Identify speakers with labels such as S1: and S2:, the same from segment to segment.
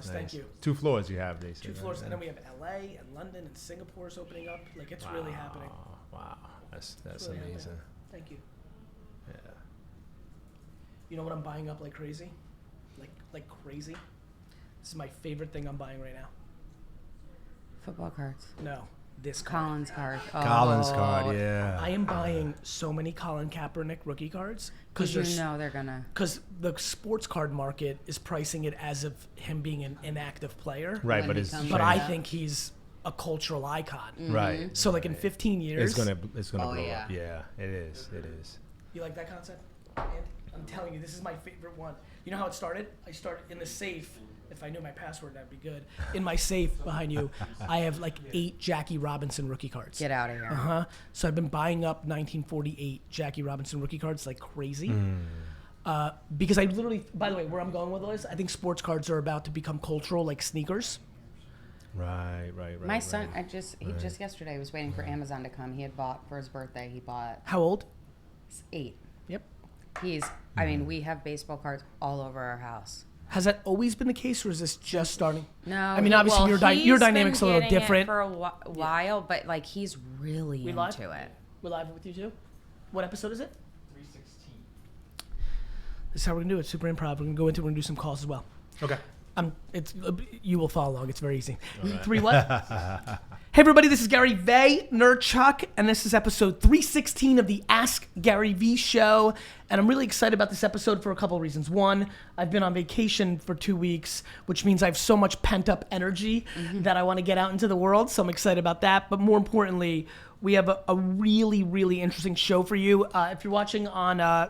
S1: Nice. Thank you.
S2: 2 floors you have, they say.
S1: 2 floors, and then we have LA and London and Singapore's opening up. Like, it's really happening.
S2: Wow, that's
S1: really
S2: amazing.
S1: happening. Thank you.
S2: Yeah.
S1: You know what I'm buying up like crazy? Like crazy? This is my favorite thing I'm buying right now.
S3: Football cards.
S1: No, this card.
S3: Collins card.
S2: Collins card, yeah.
S1: I am buying so many Colin Kaepernick rookie cards
S3: Because you know they're gonna.
S1: Because the sports card market is pricing it as of him being an inactive player.
S2: Right,
S3: When
S2: but
S3: he
S2: it's
S3: comes
S1: But
S3: back.
S1: I think he's a cultural icon.
S2: right.
S1: So like in 15 years,
S2: It's gonna blow
S3: yeah.
S2: up. Yeah, it is.
S1: you like that concept? And I'm telling you, this is my favorite one. You know how it started? I started in the safe. If I knew my password, that'd be good. In my safe behind you, I have like 8 Jackie Robinson rookie cards.
S3: Get out of here.
S1: So I've been buying up 1948 Jackie Robinson rookie cards like crazy. Because I literally, by the way, where I'm going with all this, I think sports cards are about to become cultural like sneakers.
S2: Right.
S3: My son, he just yesterday was waiting for Amazon to come. He had bought for his birthday. He bought
S1: How old?
S3: 8.
S1: Yep.
S3: I mean, we have baseball cards all over our house.
S1: Has that always been the case, or is this just starting?
S3: No,
S1: I mean, obviously your dynamic's a little different.
S3: For a while, but like he's really
S1: We
S3: into
S1: live?
S3: it.
S1: We're live with you too. What episode is it?
S4: 316.
S1: This is how we're gonna do it. Super improv. We're gonna go into it. We're gonna do some calls as well.
S2: Okay.
S1: You will follow along. It's very easy. 3 what? Hey everybody, this is Gary Vaynerchuk, and this is episode 316 of the Ask Gary V show. And I'm really excited about this episode for a couple of reasons. One, I've been on vacation for 2 weeks, which means I have so much pent up energy that I want to get out into the world. So I'm excited about that. But more importantly, we have a really, really interesting show for you. If you're watching on where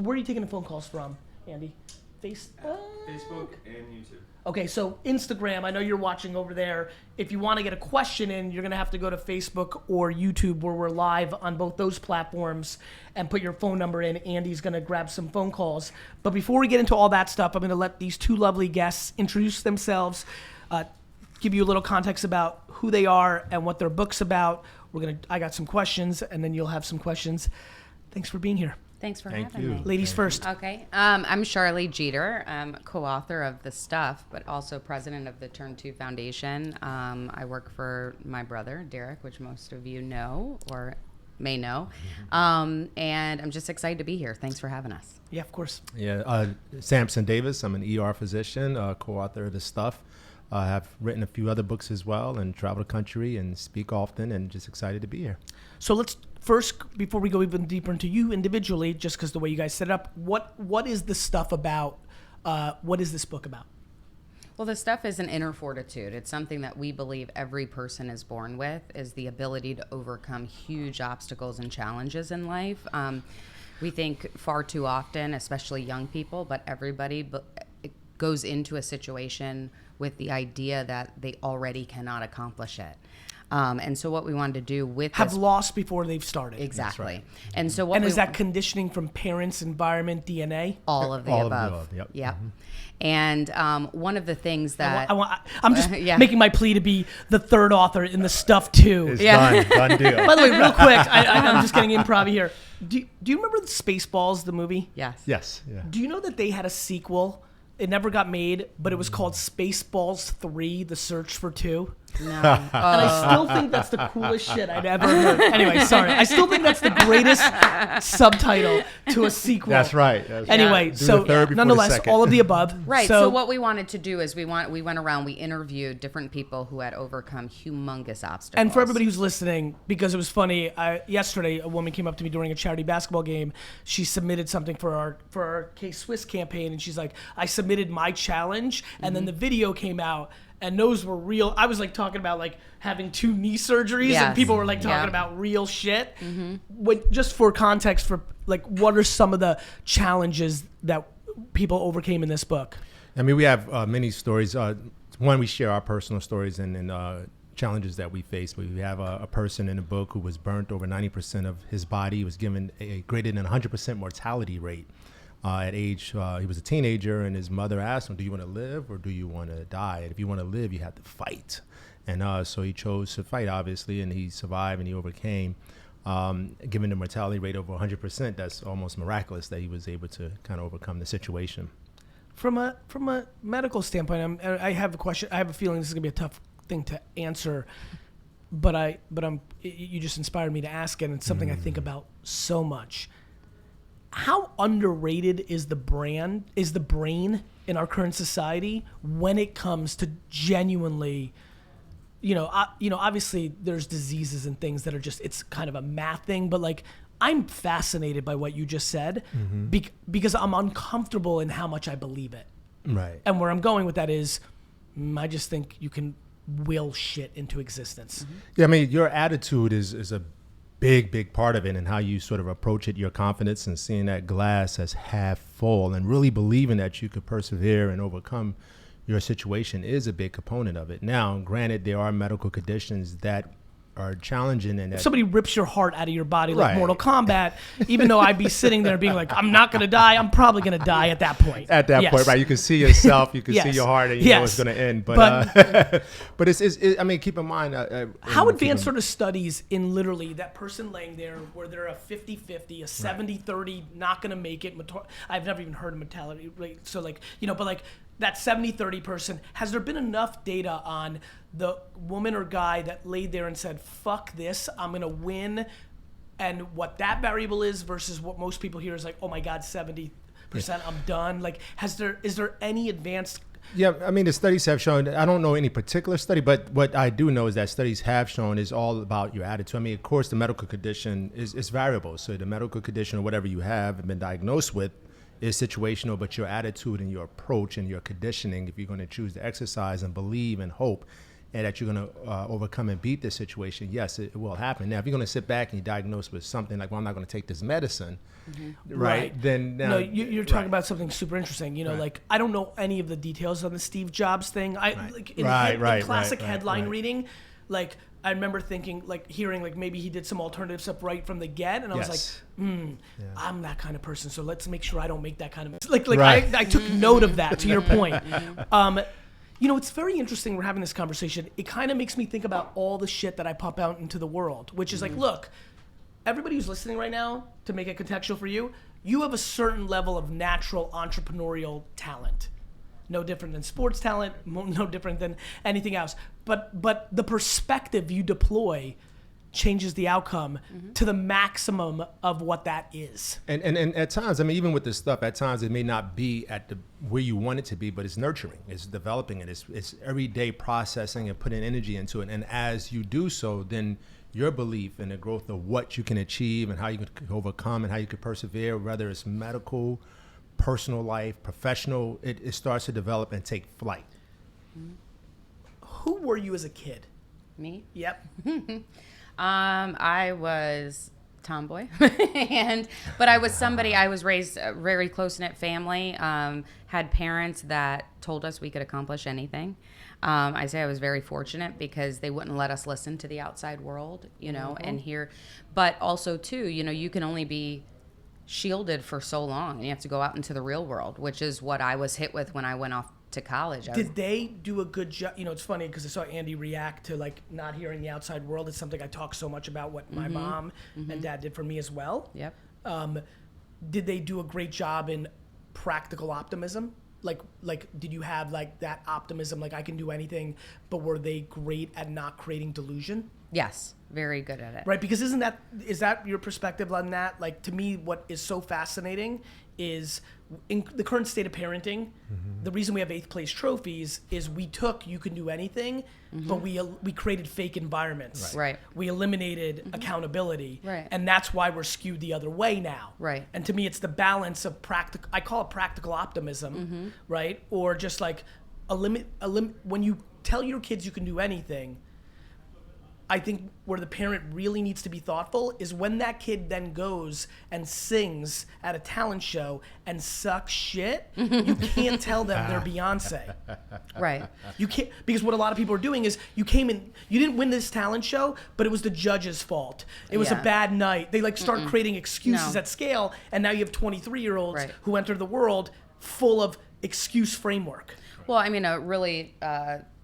S1: are you taking the phone calls from, Andy?
S4: Facebook and YouTube.
S1: Okay, so Instagram, I know you're watching over there. If you want to get a question in, you're going to have to go to Facebook or YouTube, where we're live on both those platforms, and put your phone number in. Andy's going to grab some phone calls. But before we get into all that stuff, I'm going to let these 2 lovely guests introduce themselves, give you a little context about who they are and what their book's about. I got some questions, and then you'll have some questions. Thanks for being here.
S3: Thanks for
S2: Thank
S3: having
S2: you.
S3: me.
S1: Ladies first.
S3: Okay. I'm Sharlee Jeter. I'm co-author of The Stuff, but also president of the Turn 2 Foundation. I work for my brother, Derek, which most of you know or may know. And I'm just excited to be here. Thanks for having us.
S1: Yeah, of course.
S2: Yeah. Sampson Davis. I'm an ER physician, co-author of The Stuff. I have written a few other books as well, and travel the country and speak often, and just excited to be here.
S1: So let's first, before we go even deeper into you individually, just because the way you guys set it up, what is this stuff about? What is this book about?
S3: Well, The Stuff is an inner fortitude. It's something that we believe every person is born with, is the ability to overcome huge obstacles and challenges in life. We think far too often, especially young people, but everybody goes into a situation with the idea that they already cannot accomplish it. And so what we wanted to do with
S1: Have
S3: this,
S1: lost before they've started.
S3: exactly.
S2: Right.
S3: And so what
S1: And
S3: we
S1: is that conditioning from parents, environment, DNA?
S3: all of the
S2: All of the
S3: above.
S2: above, yep.
S3: Yep. And one of the things that
S1: I'm just
S3: yeah.
S1: making my plea to be the third author in the stuff too.
S2: It's
S3: Yeah.
S2: done deal.
S1: By the way, real quick, I'm just getting improv here. Do you remember the Spaceballs, the movie?
S3: yes.
S2: Yes. Yeah.
S1: Do you know that they had a sequel? It never got made, but it was called Spaceballs 3, The Search for 2.
S3: No.
S1: And I still think that's the coolest shit I've ever heard. Anyway, sorry. I still think that's the greatest subtitle to a sequel.
S2: That's right.
S1: Anyway,
S2: Do
S1: so
S2: the third before the
S1: nonetheless,
S2: second.
S1: all of the above.
S3: Right. So what we wanted to do is we went around, we interviewed different people who had overcome humongous obstacles.
S1: And for everybody who's listening, because it was funny, yesterday a woman came up to me during a charity basketball game. She submitted something for our K-Swiss campaign, and she's like, I submitted my challenge, and then the video came out, and those were real. I was like talking about like having 2 knee surgeries, and
S3: Yes.
S1: people were like talking about real shit. Just for context, for like, what are some of the challenges that people overcame in this book?
S2: I mean, we have many stories. One, we share our personal stories and challenges that we face. We have a person in the book who was burnt over 90% of his body. He was given a greater than 100% mortality rate. At age, he was a teenager, and his mother asked him, do you want to live or do you want to die? And if you want to live, you have to fight. And so he chose to fight, obviously, and he survived and he overcame. Given the mortality rate over 100%, that's almost miraculous that he was able to kind of overcome the situation.
S1: from a medical standpoint, I have a question. I have a feeling this is gonna be a tough thing to answer, but you just inspired me to ask it, and it's something I think about so much. How underrated is the brain in our current society when it comes to genuinely, obviously there's diseases and things that are just, it's kind of a math thing, but like, I'm fascinated by what you just said because I'm uncomfortable in how much I believe it.
S2: Right.
S1: And where I'm going with that is, I just think you can will shit into existence.
S2: Yeah, I mean, your attitude is a big part of it, and how you sort of approach it, your confidence and seeing that glass as half full and really believing that you could persevere and overcome your situation is a big component of it. Now, granted, there are medical conditions that are challenging, and
S1: if somebody rips your heart out of your body like
S2: Right.
S1: Mortal Kombat, even though I'd be sitting there being like, I'm not going to die, I'm probably going to die at that point.
S2: At that
S1: Yes.
S2: point, right? You can see yourself, you can
S1: Yes.
S2: see your heart, and you know it's
S1: Yes.
S2: going to end. But but it's I mean, keep in mind.
S1: How advanced are the studies in literally that person laying there where they're a 50-50, a 70-30, not going to make it? I've never even heard of mortality rate. So like, but like that 70-30 person, has there been enough data on the woman or guy that laid there and said, fuck this, I'm going to win, and what that variable is versus what most people hear is like, oh my God, 70%, I'm done. Like, is there any advanced?
S2: Yeah, I mean, the studies have shown, I don't know any particular study, but what I do know is that studies have shown is all about your attitude. I mean, of course, the medical condition is variable. So the medical condition or whatever you have been diagnosed with is situational, but your attitude and your approach and your conditioning, if you're going to choose to exercise and believe and hope, and that you're going to overcome and beat this situation, yes, it will happen. Now, if you're going to sit back and you're diagnosed with something like, well, I'm not going to take this medicine, right? Then
S1: no, you're talking
S2: right.
S1: about something super interesting. Like, I don't know any of the details on the Steve Jobs thing. Like in classic headline reading, like I remember thinking, like hearing, like maybe he did some alternative stuff right from the get, and I was like, I'm that kind of person, so let's make sure I don't make that kind of I took note of that. To your point. It's very interesting we're having this conversation. It kind of makes me think about all the shit that I pump out into the world, which is like, look, everybody who's listening right now, to make it contextual for you, you have a certain level of natural entrepreneurial talent. No different than sports talent, no different than anything else. But the perspective you deploy changes the outcome to the maximum of what that is.
S2: And at times, I mean, even with this stuff, at times it may not be at the where you want it to be, but it's nurturing, it's developing it, it's everyday processing and putting energy into it. And as you do so, then your belief in the growth of what you can achieve and how you can overcome and how you can persevere, whether it's medical, personal life, professional, it starts to develop and take flight.
S1: Who were you as a kid?
S3: Me?
S1: Yep.
S3: I was tomboy, but I was somebody. I was raised a very close-knit family. Had parents that told us we could accomplish anything. I say I was very fortunate because they wouldn't let us listen to the outside world, and hear. But also too, you can only be shielded for so long, and you have to go out into the real world, which is what I was hit with when I went off to college.
S1: Did they do a good job? It's funny because I saw Andy react to like not hearing the outside world. It's something I talk so much about what my mom and dad did for me as well.
S3: Yep.
S1: Did they do a great job in practical optimism? Like did you have like that optimism, like I can do anything, but were they great at not creating delusion?
S3: Yes, very good at it.
S1: Right, because is that your perspective on that? Like, to me, what is so fascinating is in the current state of parenting, the reason we have 8th place trophies is we took you can do anything, but we created fake environments.
S3: Right.
S1: We eliminated accountability.
S3: Right.
S1: And that's why we're skewed the other way now.
S3: Right.
S1: And to me, it's the balance of I call it practical optimism, right? Or just like when you tell your kids you can do anything, I think where the parent really needs to be thoughtful is when that kid then goes and sings at a talent show and sucks shit, you can't tell them they're Beyonce.
S3: Right.
S1: You can't, because what a lot of people are doing is you came in, you didn't win this talent show, but it was the judge's fault. It was a bad night. They like start creating excuses at scale, and now you have 23-year-olds who enter the world full of excuse framework.
S3: Well, I mean, a really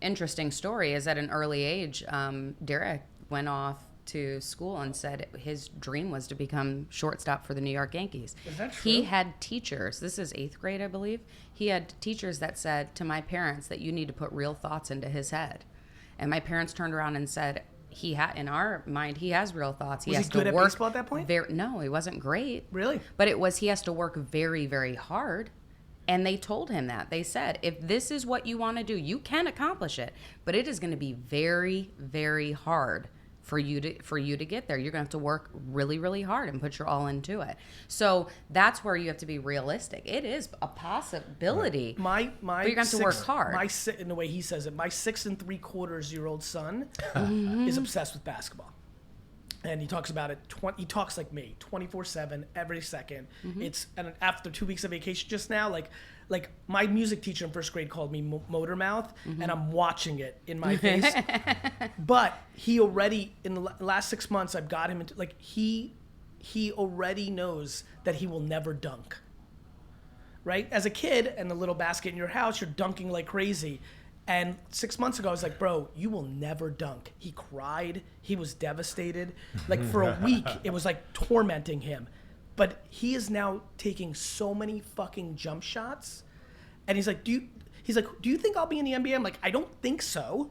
S3: interesting story is at an early age, Derek went off to school and said his dream was to become shortstop for the New York Yankees.
S1: Is that true?
S3: He had teachers, this is 8th grade, I believe. He had teachers that said to my parents that you need to put real thoughts into his head. And my parents turned around and said, in our mind, he has real thoughts.
S1: Was he good at baseball at that point?
S3: No, he wasn't great.
S1: Really?
S3: But he has to work very, very hard. And they told him that. They said, if this is what you want to do, you can accomplish it. But it is going to be very, very hard for you to get there. You're going to have to work really, really hard and put your all into it. So that's where you have to be realistic. It is a possibility.
S1: My
S3: but you're going to have to work hard.
S1: In the way he says it, my 6 3/4-year-old son is obsessed with basketball. And he talks about it. He talks like me, 24/7, every second. And after 2 weeks of vacation just now, like my music teacher in 1st grade called me motor mouth, and I'm watching it in my face. But he already, in the last 6 months, I've got him into he already knows that he will never dunk. Right? As a kid, and the little basket in your house, you're dunking like crazy. And 6 months ago, I was like, bro, you will never dunk. He cried. He was devastated. Like for a week, it was like tormenting him. But he is now taking so many fucking jump shots. And he's like, do you think I'll be in the NBA? I'm like, I don't think so.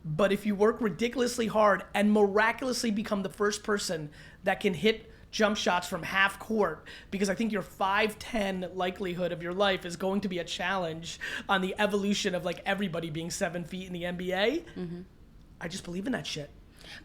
S1: But if you work ridiculously hard and miraculously become the first person that can hit jump shots from half court, because I think your 5'10" likelihood of your life is going to be a challenge on the evolution of like everybody being 7 feet in the NBA. I just believe in that shit.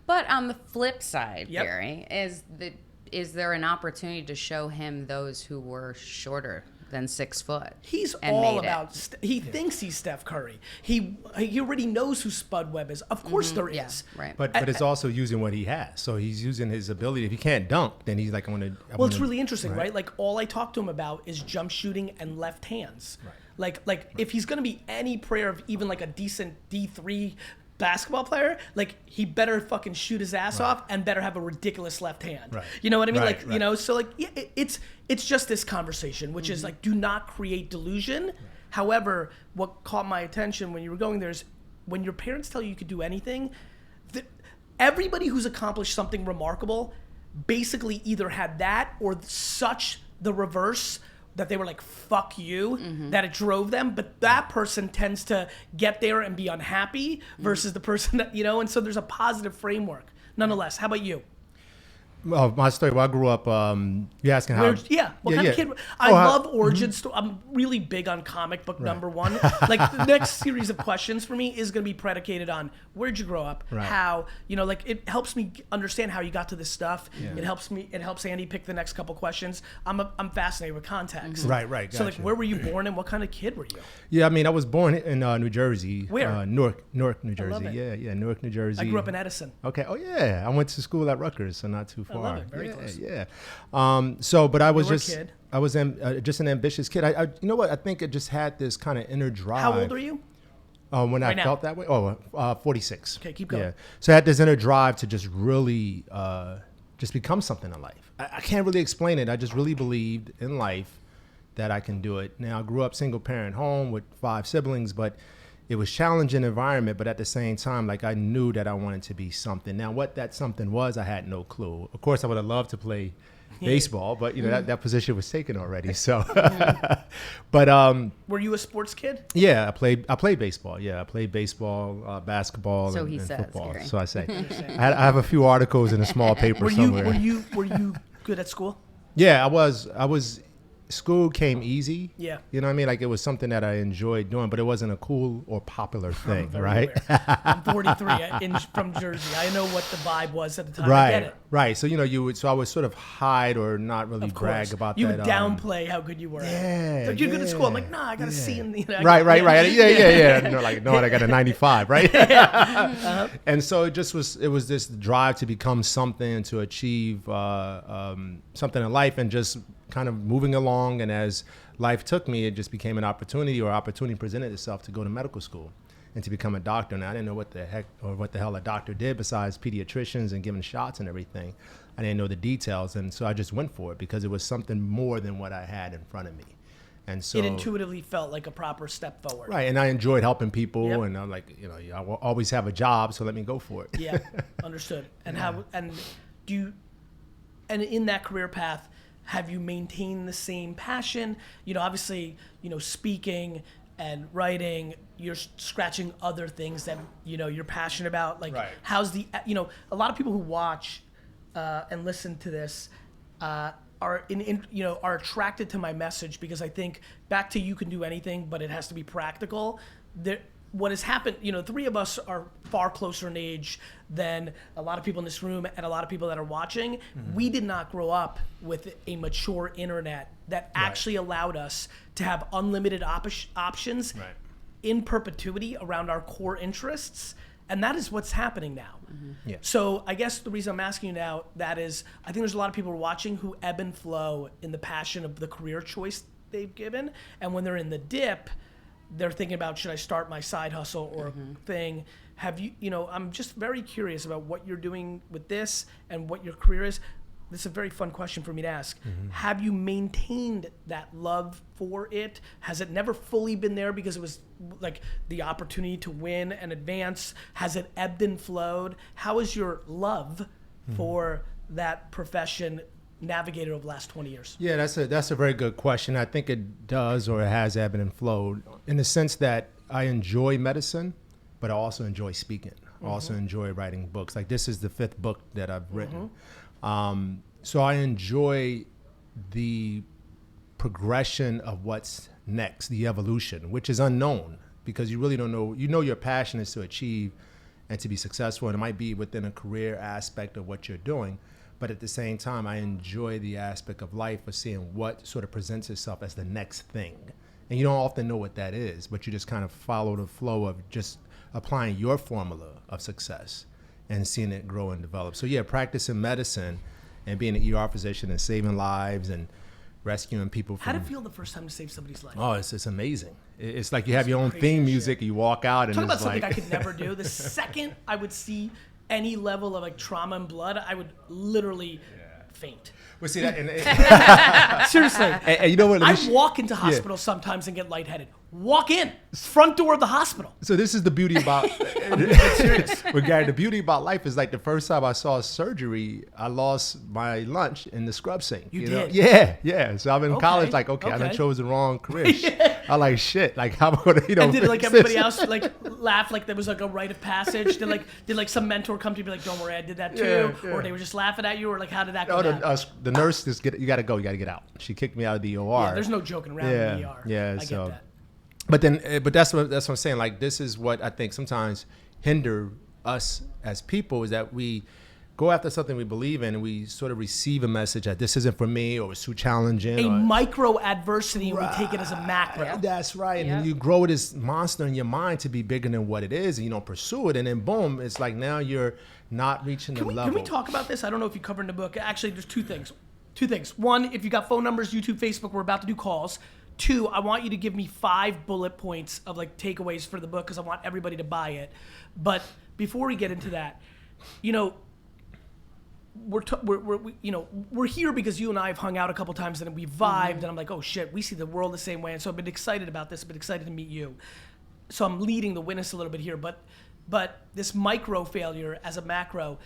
S3: But on the flip side, Gary, is there an opportunity to show him those who were shorter than 6 foot?
S1: He's all about. He thinks he's Steph Curry. He already knows who Spud Webb is. Of course there is.
S3: Yeah, right.
S2: But it's also using what he has. So he's using his ability. If he can't dunk, then he's like,
S1: Well, it's really interesting, right? Like all I talk to him about is jump shooting and left hands. Right. Like if he's gonna be any prayer of even like a decent D3 basketball player, like he better fucking shoot his ass off and better have a ridiculous left hand.
S2: Right.
S1: You know what I mean?
S2: Right,
S1: you know, so like it's just this conversation, which is like, do not create delusion. Right. However, what caught my attention when you were going there is when your parents tell you could do anything, everybody who's accomplished something remarkable basically either had that or such the reverse that they were like, fuck you, that it drove them. But that person tends to get there and be unhappy versus the person that, you know, and so there's a positive framework. Nonetheless, how about you?
S2: Well, my story, I grew up, you're asking how.
S1: What kind of kid? I love origin story. I'm really big on comic book number one. Like the next series of questions for me is going to be predicated on where'd you grow up? How, you know, like it helps me understand how you got to this stuff. It helps Andy pick the next couple questions. I'm fascinated with context.
S2: Right. Gotcha.
S1: So like, where were you born and what kind of kid were you?
S2: Yeah, I mean, I was born in New Jersey.
S1: Where?
S2: Newark, New Jersey.
S1: I love it.
S2: Yeah, Newark, New Jersey.
S1: I grew up in Edison.
S2: Okay. Oh yeah, I went to school at Rutgers, so not too far.
S1: I love it. Very close.
S2: Yeah. But I was just,
S1: kid.
S2: I was just an ambitious kid. I you know what? I think it just had this kind of inner drive.
S1: How old are you?
S2: When
S1: Right
S2: I felt that way? 46.
S1: Okay, keep going.
S2: Yeah. So I had this inner drive to just really just become something in life. I can't really explain it. I just really believed in life that I can do it. Now, I grew up single parent home with 5 siblings, but it was challenging environment, but at the same time, like I knew that I wanted to be something. Now, what that something was, I had no clue. Of course, I would have loved to play baseball, but you know that position was taken already. So, but
S1: were you a sports kid?
S2: Yeah, I played baseball. Yeah, I played baseball, basketball,
S3: so
S2: and football.
S3: Gary.
S2: So I say, I have a few articles in a small paper somewhere.
S1: Were you good at school?
S2: Yeah, I was. School came easy.
S1: Yeah.
S2: You know what I mean? Like it was something that I enjoyed doing, but it wasn't a cool or popular thing, right?
S1: I'm 43 from Jersey. I know what the vibe was at the time.
S2: Right.
S1: I get it.
S2: Right. So, you know, so I would sort of hide or not really brag about
S1: you
S2: that.
S1: You would downplay how good you were.
S2: Yeah.
S1: Like, you're good at school. I'm like, nah, I got to see in the.
S2: Right. Yeah. And they're like, no, I got a 95, right? And so it was this drive to become something, to achieve something in life, and just kind of moving along. And as life took me, it just became an opportunity, or opportunity presented itself to go to medical school and to become a doctor. And I didn't know what the hell a doctor did besides pediatricians and giving shots and everything. I didn't know the details. And so I just went for it because it was something more than what I had in front of me. And so
S1: it intuitively felt like a proper step forward.
S2: right, and I enjoyed helping people,
S1: Yep.
S2: and I'm like, I will always have a job, so let me go for it.
S1: Yeah, understood. And and in that career path, have you maintained the same passion? Obviously, speaking and writing, you're scratching other things that you're passionate about. Like,
S2: Right.
S1: how's the a lot of people who watch and listen to this are are attracted to my message, because I think back to you can do anything, but it has to be practical. What has happened, three of us are far closer in age than a lot of people in this room and a lot of people that are watching. Mm-hmm. We did not grow up with a mature internet that actually allowed us to have unlimited options in perpetuity around our core interests. And that is what's happening now.
S2: Mm-hmm. Yeah.
S1: So I guess the reason I'm asking you now, that is, I think there's a lot of people watching who ebb and flow in the passion of the career choice they've given. And when they're in the dip, they're thinking about, should I start my side hustle or thing? Have you, I'm just very curious about what you're doing with this and what your career is. This is a very fun question for me to ask. Mm-hmm. Have you maintained that love for it? Has it never fully been there because it was like the opportunity to win and advance? Has it ebbed and flowed? How is your love for that profession navigated over the last 20 years?
S2: Yeah, that's a very good question. I think it does, or it has ebbed and flowed, in the sense that I enjoy medicine, but I also enjoy speaking. I also enjoy writing books. Like, this is the 5th book that I've written. So I enjoy the progression of what's next, the evolution, which is unknown, because you really don't know. Your passion is to achieve and to be successful, and it might be within a career aspect of what you're doing. But at the same time, I enjoy the aspect of life of seeing what sort of presents itself as the next thing. And you don't often know what that is, but you just kind of follow the flow of just applying your formula of success and seeing it grow and develop. So yeah, practicing medicine and being an ER physician and saving lives and rescuing people from...
S1: How did it feel the first time to save somebody's life?
S2: Oh, it's amazing. It's like you have your own
S1: crazy
S2: theme
S1: shit.
S2: music, you walk out and
S1: Talk about
S2: it's
S1: something
S2: like...
S1: I could never do. The second I would see any level of like trauma and blood, I would literally faint.
S2: Well, see that,
S1: Seriously.
S2: and you know what?
S1: I walk into hospitals sometimes and get lightheaded. Walk in, front door of the hospital.
S2: So this is the beauty about...
S1: Serious.
S2: But Gary, the beauty about life is, like, the first time I saw surgery, I lost my lunch in the scrub sink.
S1: You
S2: know?
S1: did?
S2: Yeah. So I'm in college, like, I done chose the wrong career. I like, shit, like, how am I gonna,
S1: And did like
S2: fix
S1: everybody
S2: this?
S1: else like laugh like there was like a rite of passage? Did some mentor come to you and be like, don't worry, I did that too?
S2: Yeah.
S1: Or they were just laughing at you? Or like, how did that go
S2: Oh,
S1: down?
S2: the nurse just you gotta go, you gotta get out. She kicked me out of the OR.
S1: Yeah, there's no joking around in the ER.
S2: Yeah,
S1: I
S2: so,
S1: get that.
S2: but that's what I'm saying. Like, this is what I think sometimes hinder us as people, is that we go after something we believe in and we sort of receive a message that this isn't for me, or it's too challenging.
S1: A
S2: or,
S1: micro adversity, and we take it as a macro.
S2: That's right. And then you grow this monster in your mind to be bigger than what it is, and you don't pursue it, and then boom, it's like now you're not reaching the level.
S1: Can we talk about this? I don't know if you covered in the book. Actually, there's two things. One, if you got phone numbers, YouTube, Facebook, we're about to do calls. 2, I want you to give me 5 bullet points of like takeaways for the book, because I want everybody to buy it. But before we get into that, we're here because you and I have hung out a couple times and we vibed, and I'm like, oh shit, we see the world the same way. And so I've been excited about this. I've been excited to meet you. So I'm leading the witness a little bit here, but this micro failure as a macro,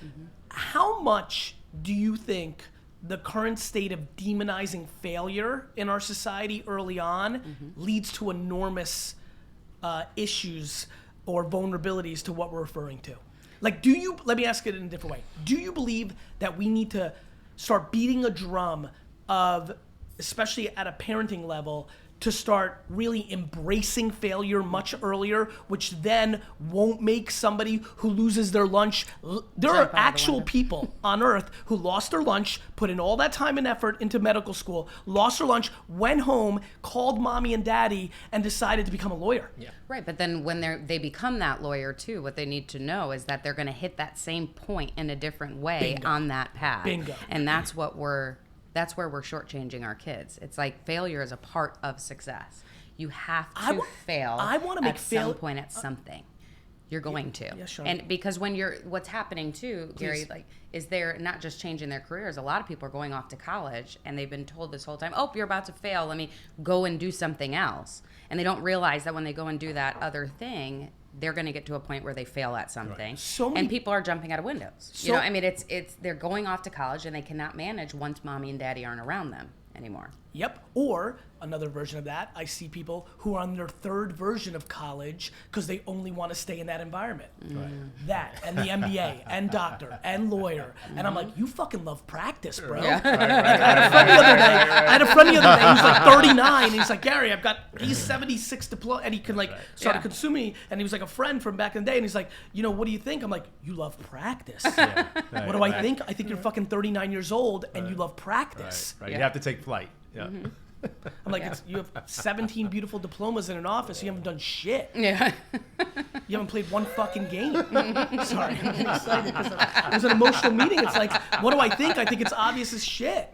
S1: how much do you think the current state of demonizing failure in our society early on leads to enormous issues or vulnerabilities to what we're referring to? Like, let me ask it in a different way. Do you believe that we need to start beating a drum of, especially at a parenting level, to start really embracing failure much earlier, which then won't make somebody who loses their lunch... There are actual people on earth who lost their lunch, put in all that time and effort into medical school, lost their lunch, went home, called mommy and daddy, and decided to become a lawyer.
S2: Yeah.
S3: Right, but then when they become that lawyer too, what they need to know is that they're going to hit that same point in a different way on that path.
S1: Bingo.
S3: And that's where we're shortchanging our kids. It's like failure is a part of success. You have to fail
S1: I want to make
S3: at some point at something. You're going to.
S1: Yeah, sure.
S3: And because what's happening too, Gary, is they're not just changing their careers. A lot of people are going off to college and they've been told this whole time, oh, you're about to fail. Let me go and do something else. And they don't realize that when they go and do that other thing, they're going to get to a point where they fail at something.
S1: Right.
S3: And people are jumping out of windows. They're going off to college and they cannot manage once mommy and daddy aren't around them anymore.
S1: Yep. Or another version of that, I see people who are on their third version of college because they only want to stay in that environment.
S2: Right.
S1: That and the MBA and doctor and lawyer. And I'm like, you fucking love practice, bro.
S3: Yeah.
S1: Like, I had a friend the other day. He's like 39. And he's like, Gary, he's 76 diploma, and he can started consuming. And he was like a friend from back in the day. And he's like, what do you think? I'm like, you love practice. What do I think? I think you're fucking 39 years old and you love practice.
S2: Right. You have to take flight. Yeah.
S1: I'm like, you have 17 beautiful diplomas in an office. You haven't done shit.
S3: Yeah.
S1: You haven't played one fucking game. Sorry, I'm getting excited because it was an emotional meeting. It's like, what do I think? I think it's obvious as shit.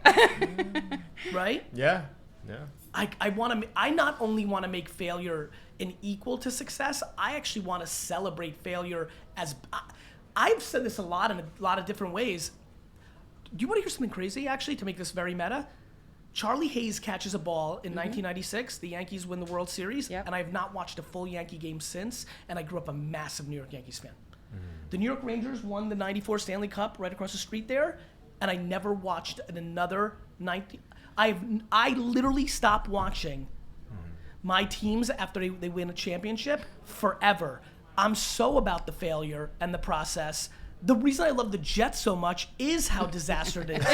S1: Right?
S2: Yeah. Yeah.
S1: I not only want to make failure an equal to success, I actually want to celebrate failure as. I've said this a lot in a lot of different ways. Do you want to hear something crazy, actually, to make this very meta? Charlie Hayes catches a ball in 1996. The Yankees win the World Series, and I have not watched a full Yankee game since, and I grew up a massive New York Yankees fan. The New York Rangers won the 94 Stanley Cup right across the street there, and I never watched another 90. I literally stopped watching my teams after they win a championship forever. I'm so about the failure and the process. The reason I love the Jets so much is how disastrous it is.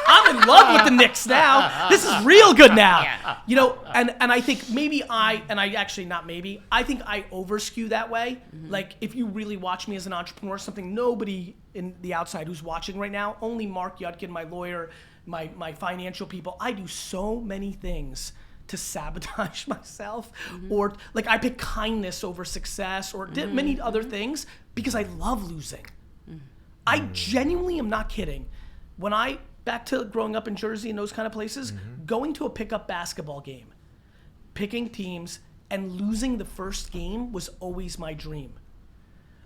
S1: I'm in love with the Knicks now. This is real good now.
S3: Yeah.
S1: And I think I think I overskew that way. Like, if you really watch me as an entrepreneur, something nobody in the outside who's watching right now, only Mark Yudkin, my lawyer, my financial people, I do so many things to sabotage myself, or like I pick kindness over success, or did many other things because I love losing. I genuinely am not kidding. When back to growing up in Jersey and those kind of places, going to a pickup basketball game, picking teams, and losing the first game was always my dream.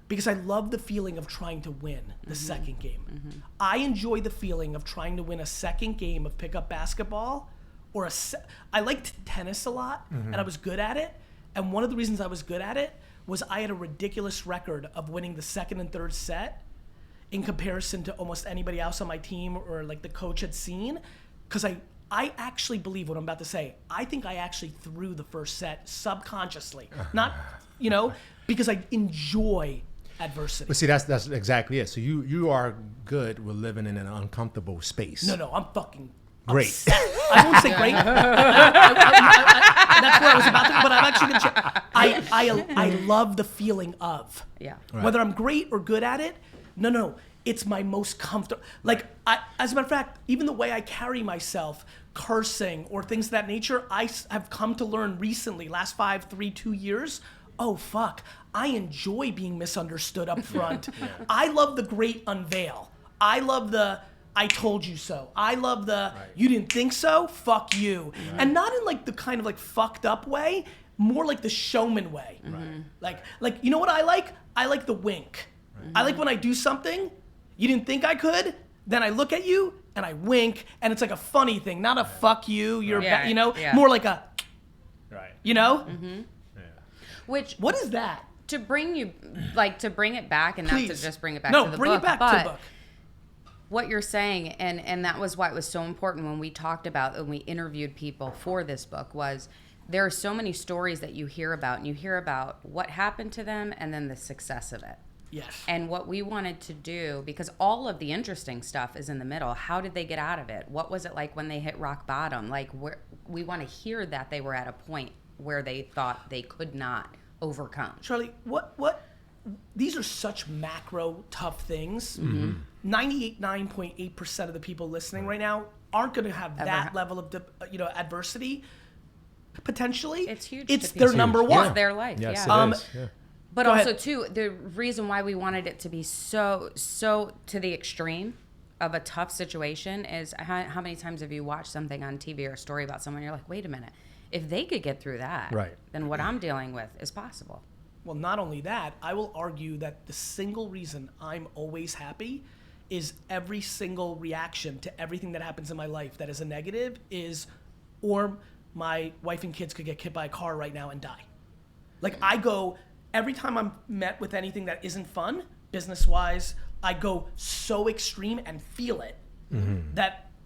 S1: Because I love the feeling of trying to win the second game. I enjoy the feeling of trying to win a second game of pickup basketball, or I liked tennis a lot, and I was good at it. And one of the reasons I was good at it was I had a ridiculous record of winning the second and third set in comparison to almost anybody else on my team or like the coach had seen. Because I actually believe what I'm about to say. I think I actually threw the first set subconsciously. Not, because I enjoy adversity.
S2: But see, that's exactly it. So you are good with living in an uncomfortable space.
S1: No, I'm fucking
S2: great.
S1: Upset. I won't say great. That's where I was about to, but I'm actually going to I love the feeling of.
S3: Yeah.
S2: Right.
S1: Whether I'm great or good at it, no. It's my most comfortable. Like, as a matter of fact, even the way I carry myself, cursing or things of that nature, I have come to learn recently, last 2 years, oh, fuck, I enjoy being misunderstood up front. I love the great unveil. I love the, I told you so. I love the, you didn't think so? Fuck you. And not in like the kind of like fucked up way, more like the showman way. Like you know what I like? I like the wink. I like when I do something, you didn't think I could, then I look at you and I wink, and it's like a funny thing, not a fuck you, you're, more like a,
S3: Which,
S1: what is that?
S3: To bring it back, and
S1: Please.
S3: not to just bring it back
S1: No,
S3: to the
S1: bring
S3: book,
S1: it back
S3: but
S1: to the book.
S3: What you're saying, and that was why it was so important when we talked about, when we interviewed people for this book, was there are so many stories that you hear about, and you hear about what happened to them and then the success of it.
S1: Yes.
S3: And what we wanted to do, because all of the interesting stuff is in the middle. How did they get out of it? What was it like when they hit rock bottom? Like, we want to hear that they were at a point where they thought they could not overcome.
S1: Sharlee, what these are such macro tough things. 9.8% of the people listening right now aren't going to have that level of adversity. Potentially,
S3: it's huge.
S1: It's their number one.
S3: It's their life.
S2: Yes,
S3: yeah.
S2: it is. Yeah.
S3: But
S1: Go
S3: also,
S1: ahead.
S3: too, the reason why we wanted it to be so to the extreme of a tough situation is how many times have you watched something on TV or a story about someone, you're like, wait a minute, if they could get through that, then what I'm dealing with is possible.
S1: Well, not only that, I will argue that the single reason I'm always happy is every single reaction to everything that happens in my life that is a negative is, or my wife and kids could get hit by a car right now and die. Like I go, every time I'm met with anything that isn't fun, business-wise, I go so extreme and feel it.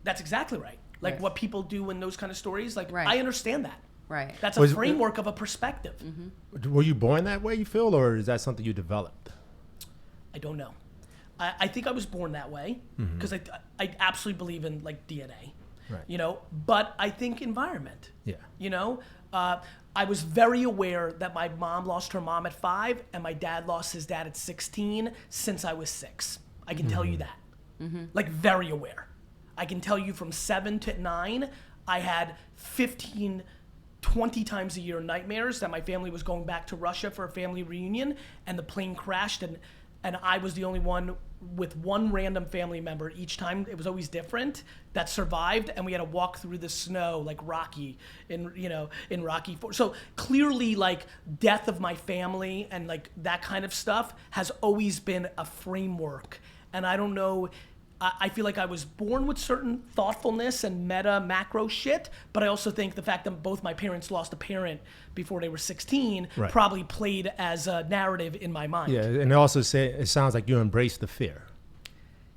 S1: That's exactly right. Like
S3: Right.
S1: what people do in those kind of stories, like
S3: Right.
S1: I understand that.
S3: Right.
S1: That's a
S2: Was-
S1: framework of a perspective.
S2: Were you born that way, you feel, or is that something you developed?
S1: I don't know. I think I was born that way because I absolutely believe in like DNA,
S2: Right.
S1: you know, but I think environment,
S2: Yeah.
S1: you know, I was very aware that my mom lost her mom at 5 and my dad lost his dad at 16 since I was 6. I can tell you that. Like very aware. I can tell you from 7 to 9, I had 15, 20 times a year nightmares that my family was going back to Russia for a family reunion and the plane crashed and I was the only one with one random family member each time. It was always different that survived, and we had to walk through the snow like Rocky in Rocky 4. So clearly, like death of my family and like that kind of stuff has always been a framework. And I don't know. I feel like I was born with certain thoughtfulness and meta macro shit, but I also think the fact that both my parents lost a parent before they were 16
S2: Right.
S1: probably played as a narrative in my mind.
S2: Yeah, and also it sounds like you embrace the fear.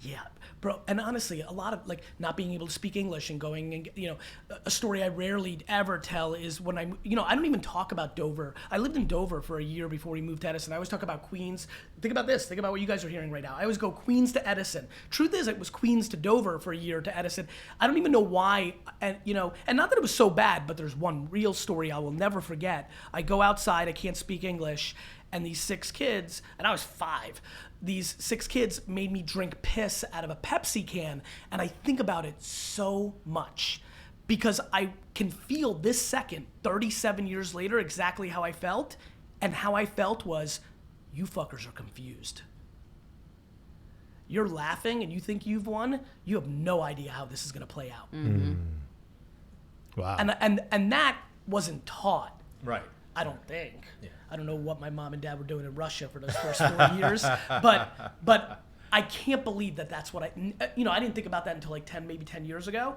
S1: Yeah, bro. And honestly, a lot of like not being able to speak English and going and, you know, a story I rarely ever tell is when I don't even talk about Dover. I lived in Dover for a year before we moved to Edison. I always talk about Queens. Think about this. Think about what you guys are hearing right now. I always go Queens to Edison. Truth is, it was Queens to Dover for a year to Edison. I don't even know why. And, you know, and not that it was so bad, but there's one real story I will never forget. I go outside. I can't speak English. And these 6 kids, and I was 5, these 6 kids made me drink piss out of a Pepsi can. And I think about it so much because I can feel this second, 37 years later, exactly how I felt. And how I felt was, you fuckers are confused. You're laughing and you think you've won. You have no idea how this is going to play out.
S2: Wow.
S1: And that wasn't taught.
S2: Right.
S1: I don't think.
S2: Yeah.
S1: I don't know what my mom and dad were doing in Russia for those first 4 years, but I can't believe that that's what I didn't think about that until like 10 years ago.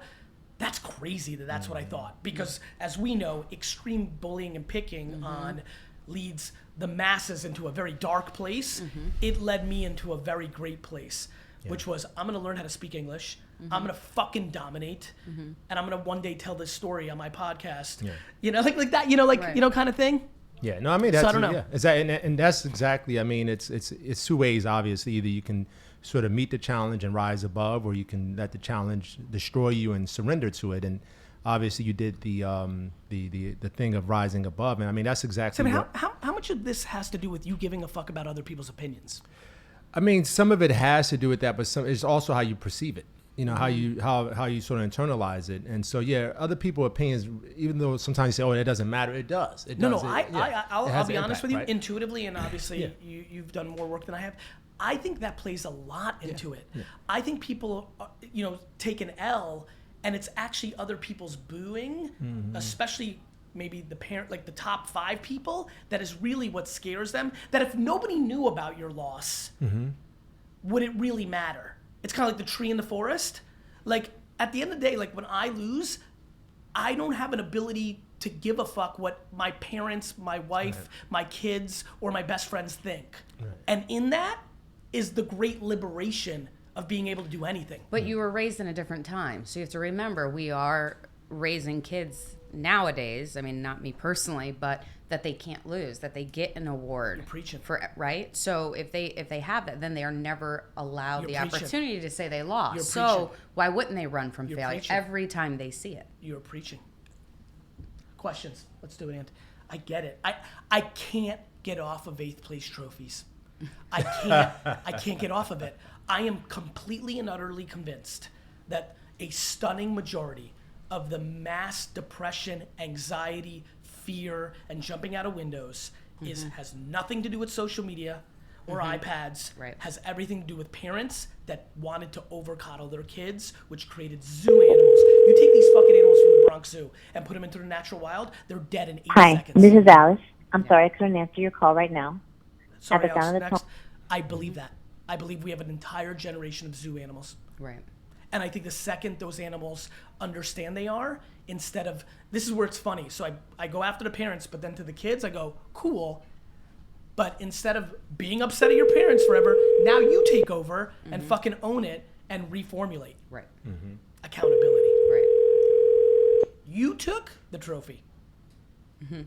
S1: That's crazy that's what I thought, because as we know, extreme bullying and picking on leads the masses into a very dark place. It led me into a very great place, which was I'm gonna learn how to speak English. I'm gonna fucking dominate, and I'm gonna one day tell this story on my podcast.
S2: Yeah.
S1: You know, like that. You know, like
S3: Right.
S1: kind of thing.
S2: Yeah, no, I mean that's
S1: I don't know.
S2: yeah, and that's exactly. I mean, it's 2 ways. Obviously, either you can sort of meet the challenge and rise above, or you can let the challenge destroy you and surrender to it. And obviously, you did the thing of rising above. And I mean, that's exactly.
S1: So, I mean,
S2: what,
S1: how much of this has to do with you giving a fuck about other people's opinions?
S2: I mean, some of it has to do with that, but it's also how you perceive it. You know, how you sort of internalize it. And so, yeah, other people's opinions, even though sometimes you say, oh, it doesn't matter, it does. It
S1: No,
S2: does.
S1: I'll be honest with you,
S2: right?
S1: intuitively, and obviously
S2: Yeah.
S1: you've done more work than I have. I think that plays a lot into it.
S2: Yeah.
S1: I think people, take an L, and it's actually other people's booing, especially maybe the parent, like the top 5 people, that is really what scares them. That if nobody knew about your loss, would it really matter? It's kind of like the tree in the forest. Like, at the end of the day, like when I lose, I don't have an ability to give a fuck what my parents, my wife, my kids, or my best friends think.
S2: Right.
S1: And in that is the great liberation of being able to do anything.
S3: But you were raised in a different time. So you have to remember, we are raising kids nowadays. I mean, not me personally, but that they can't lose, that they get an award.
S1: You're preaching.
S3: Right? So if they have that, then they are never allowed
S1: You're
S3: the
S1: preaching.
S3: opportunity to say they lost.
S1: You're
S3: So
S1: preaching.
S3: why wouldn't they run from
S1: You're
S3: failure
S1: preaching.
S3: every time they see it?
S1: You're preaching. Questions. Let's do it, Ant. I get it. I can't get off of 8th place trophies. I can't get off of it. I am completely and utterly convinced that a stunning majority of the mass depression, anxiety, fear, and jumping out of windows has nothing to do with social media or iPads.
S3: Right.
S1: Has everything to do with parents that wanted to over-coddle their kids, which created zoo animals. You take these fucking animals from the Bronx Zoo and put them into the natural wild, they're dead in 8
S5: Hi,
S1: seconds.
S5: this is Alice. I'm sorry I couldn't answer your call right now.
S1: Sorry,
S5: At the
S1: Alice,
S5: sound of the
S1: next. I believe that. I believe we have an entire generation of zoo animals.
S3: Right.
S1: And I think the second those animals understand they are, instead of, this is where it's funny. So I go after the parents, but then to the kids, I go, cool. But instead of being upset at your parents forever, now you take over and fucking own it and reformulate.
S3: Right.
S1: Accountability.
S3: Right.
S1: You took the trophy. It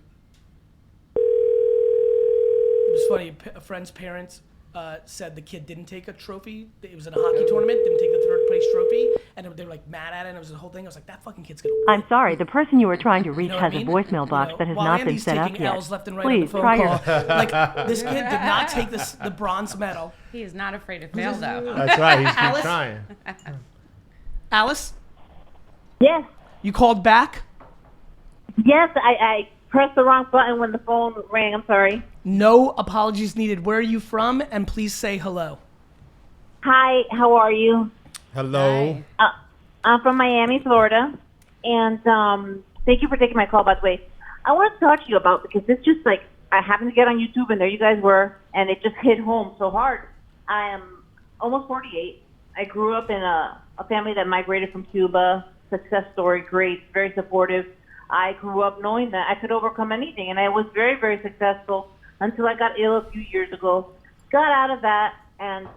S1: was funny. A friend's parents said the kid didn't take a trophy. It was in a hockey tournament, didn't take the third place trophy, and they were like mad at it, and it was the whole thing. I was like, that fucking kid's gonna win.
S6: I'm sorry, the person you are trying to
S1: You
S6: reach
S1: know what
S6: has
S1: I mean?
S6: a voicemail box that has
S1: while
S6: not been
S1: Andy's
S6: set up
S1: taking
S6: yet.
S1: L's left and right
S6: Please
S1: on
S6: try
S1: the
S6: your...
S1: phone call. Like, this kid did not take the bronze medal.
S3: He is not afraid to fail, though.
S2: That's right. He's
S1: Alice?
S2: keep trying.
S1: Alice,
S5: Yes.
S1: you called back?
S5: Yes, I pressed the wrong button when the phone rang. I'm sorry.
S1: No apologies needed. Where are you from? And please say hello.
S5: Hi, how are you?
S2: Hello.
S3: Hi.
S5: I'm from Miami, Florida. And thank you for taking my call, by the way. I want to talk to you about, because it's just like, I happened to get on YouTube, and there you guys were, and it just hit home so hard. I am almost 48. I grew up in a family that migrated from Cuba. Success story, great, very supportive. I grew up knowing that I could overcome anything, and I was very, very successful until I got ill a few years ago. Got out of that, and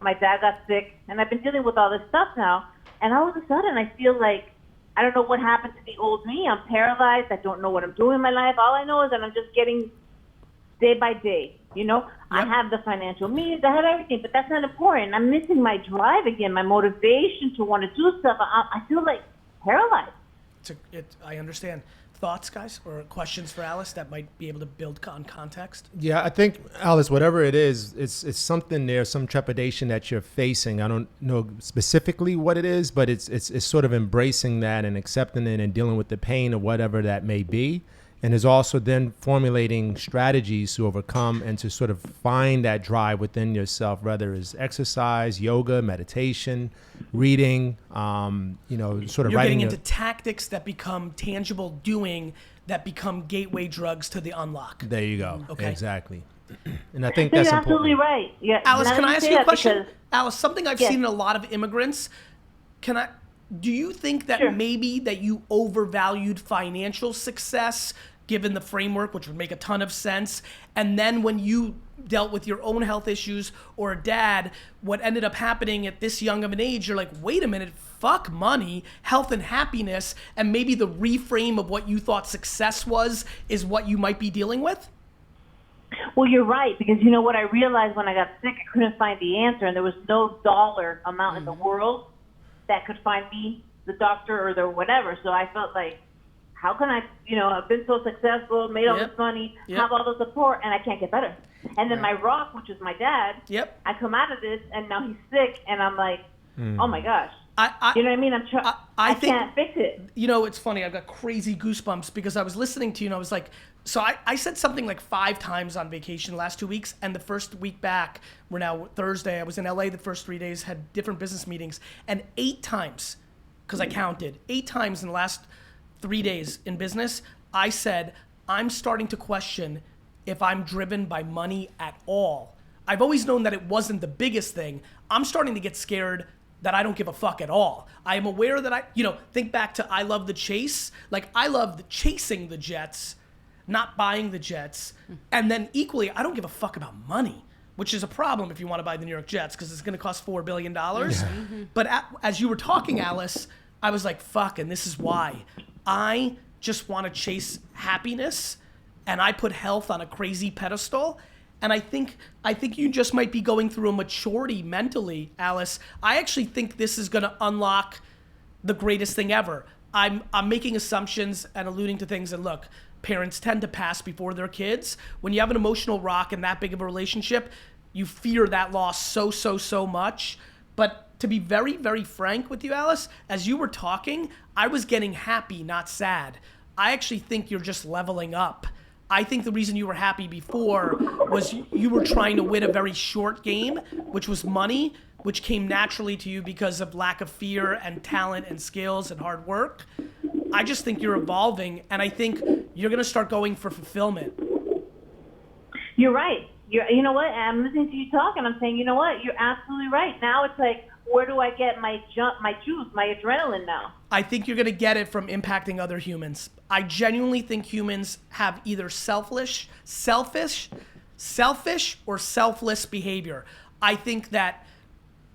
S5: my dad got sick, and I've been dealing with all this stuff now. And all of a sudden, I feel like I don't know what happened to the old me. I'm paralyzed. I don't know what I'm doing in my life. All I know is that I'm just getting day by day. You know, I have the financial means, I have everything, but that's not important. I'm missing my drive again, my motivation to want to do stuff. I feel like paralyzed.
S1: I understand. Thoughts, guys, or questions for Alice that might be able to build on context?
S2: Yeah, I think, Alice, whatever it is, it's something there, some trepidation that you're facing. I don't know specifically what it is, but it's sort of embracing that and accepting it and dealing with the pain of whatever that may be. And is also then formulating strategies to overcome and to sort of find that drive within yourself, whether it's exercise, yoga, meditation, reading, sort of
S1: You're
S2: writing.
S1: getting into tactics that become tangible doing, that become gateway drugs to the unlock.
S2: There you go.
S1: Okay.
S2: Exactly. And I think
S5: You're
S2: that's
S5: absolutely
S2: important.
S5: right. Yeah.
S1: Alice,
S5: now
S1: can
S5: that
S1: I ask
S5: say
S1: you a
S5: that,
S1: question?
S5: because-
S1: Alice, something I've
S5: Yes.
S1: seen in a lot of immigrants. Do you think that
S5: Sure.
S1: maybe that you overvalued financial success, given the framework, which would make a ton of sense, and then when you dealt with your own health issues or dad, what ended up happening at this young of an age, you're like, wait a minute, fuck money, health and happiness, and maybe the reframe of what you thought success was is what you might be dealing with?
S5: Well, you're right, because you know what I realized when I got sick, I couldn't find the answer, and there was no dollar amount in the world that could find me the doctor or the whatever. So I felt like, how can I, I've been so successful, made all this money, have all the support, and I can't get better. And then my rock, which is my dad, I come out of this, and now he's sick, and I'm like, oh my gosh. You know what I mean? I can't fix it.
S1: It's funny. I've got crazy goosebumps because I was listening to you and I was like, so I said something like 5 times on vacation the last 2 weeks. And the first week back, we're now Thursday. I was in LA the first 3 days, had different business meetings. And 8 times, because I counted, 8 times in the last 3 days in business, I said, I'm starting to question if I'm driven by money at all. I've always known that it wasn't the biggest thing. I'm starting to get scared that I don't give a fuck at all. I am aware that think back to I love the chase. Like, I love chasing the jets, not buying the jets. And then equally, I don't give a fuck about money, which is a problem if you want to buy the New York Jets because it's going to cost $4 billion. But as you were talking, Alice, I was like, fuck, and this is why. I just want to chase happiness, and I put health on a crazy pedestal. And I think you just might be going through a maturity mentally, Alice. I actually think this is going to unlock the greatest thing ever. I'm making assumptions and alluding to things. And look, parents tend to pass before their kids. When you have an emotional rock and that big of a relationship, you fear that loss so much. But to be very, very frank with you, Alice, as you were talking, I was getting happy, not sad. I actually think you're just leveling up. I think the reason you were happy before was you were trying to win a very short game, which was money, which came naturally to you because of lack of fear and talent and skills and hard work. I just think you're evolving, and I think you're going to start going for fulfillment.
S5: You're right. You know what? I'm listening to you talk, and I'm saying, you know what? You're absolutely right. Now it's like, where do I get my juice, my adrenaline now?
S1: I think you're going to get it from impacting other humans. I genuinely think humans have either selfish, or selfless behavior. I think that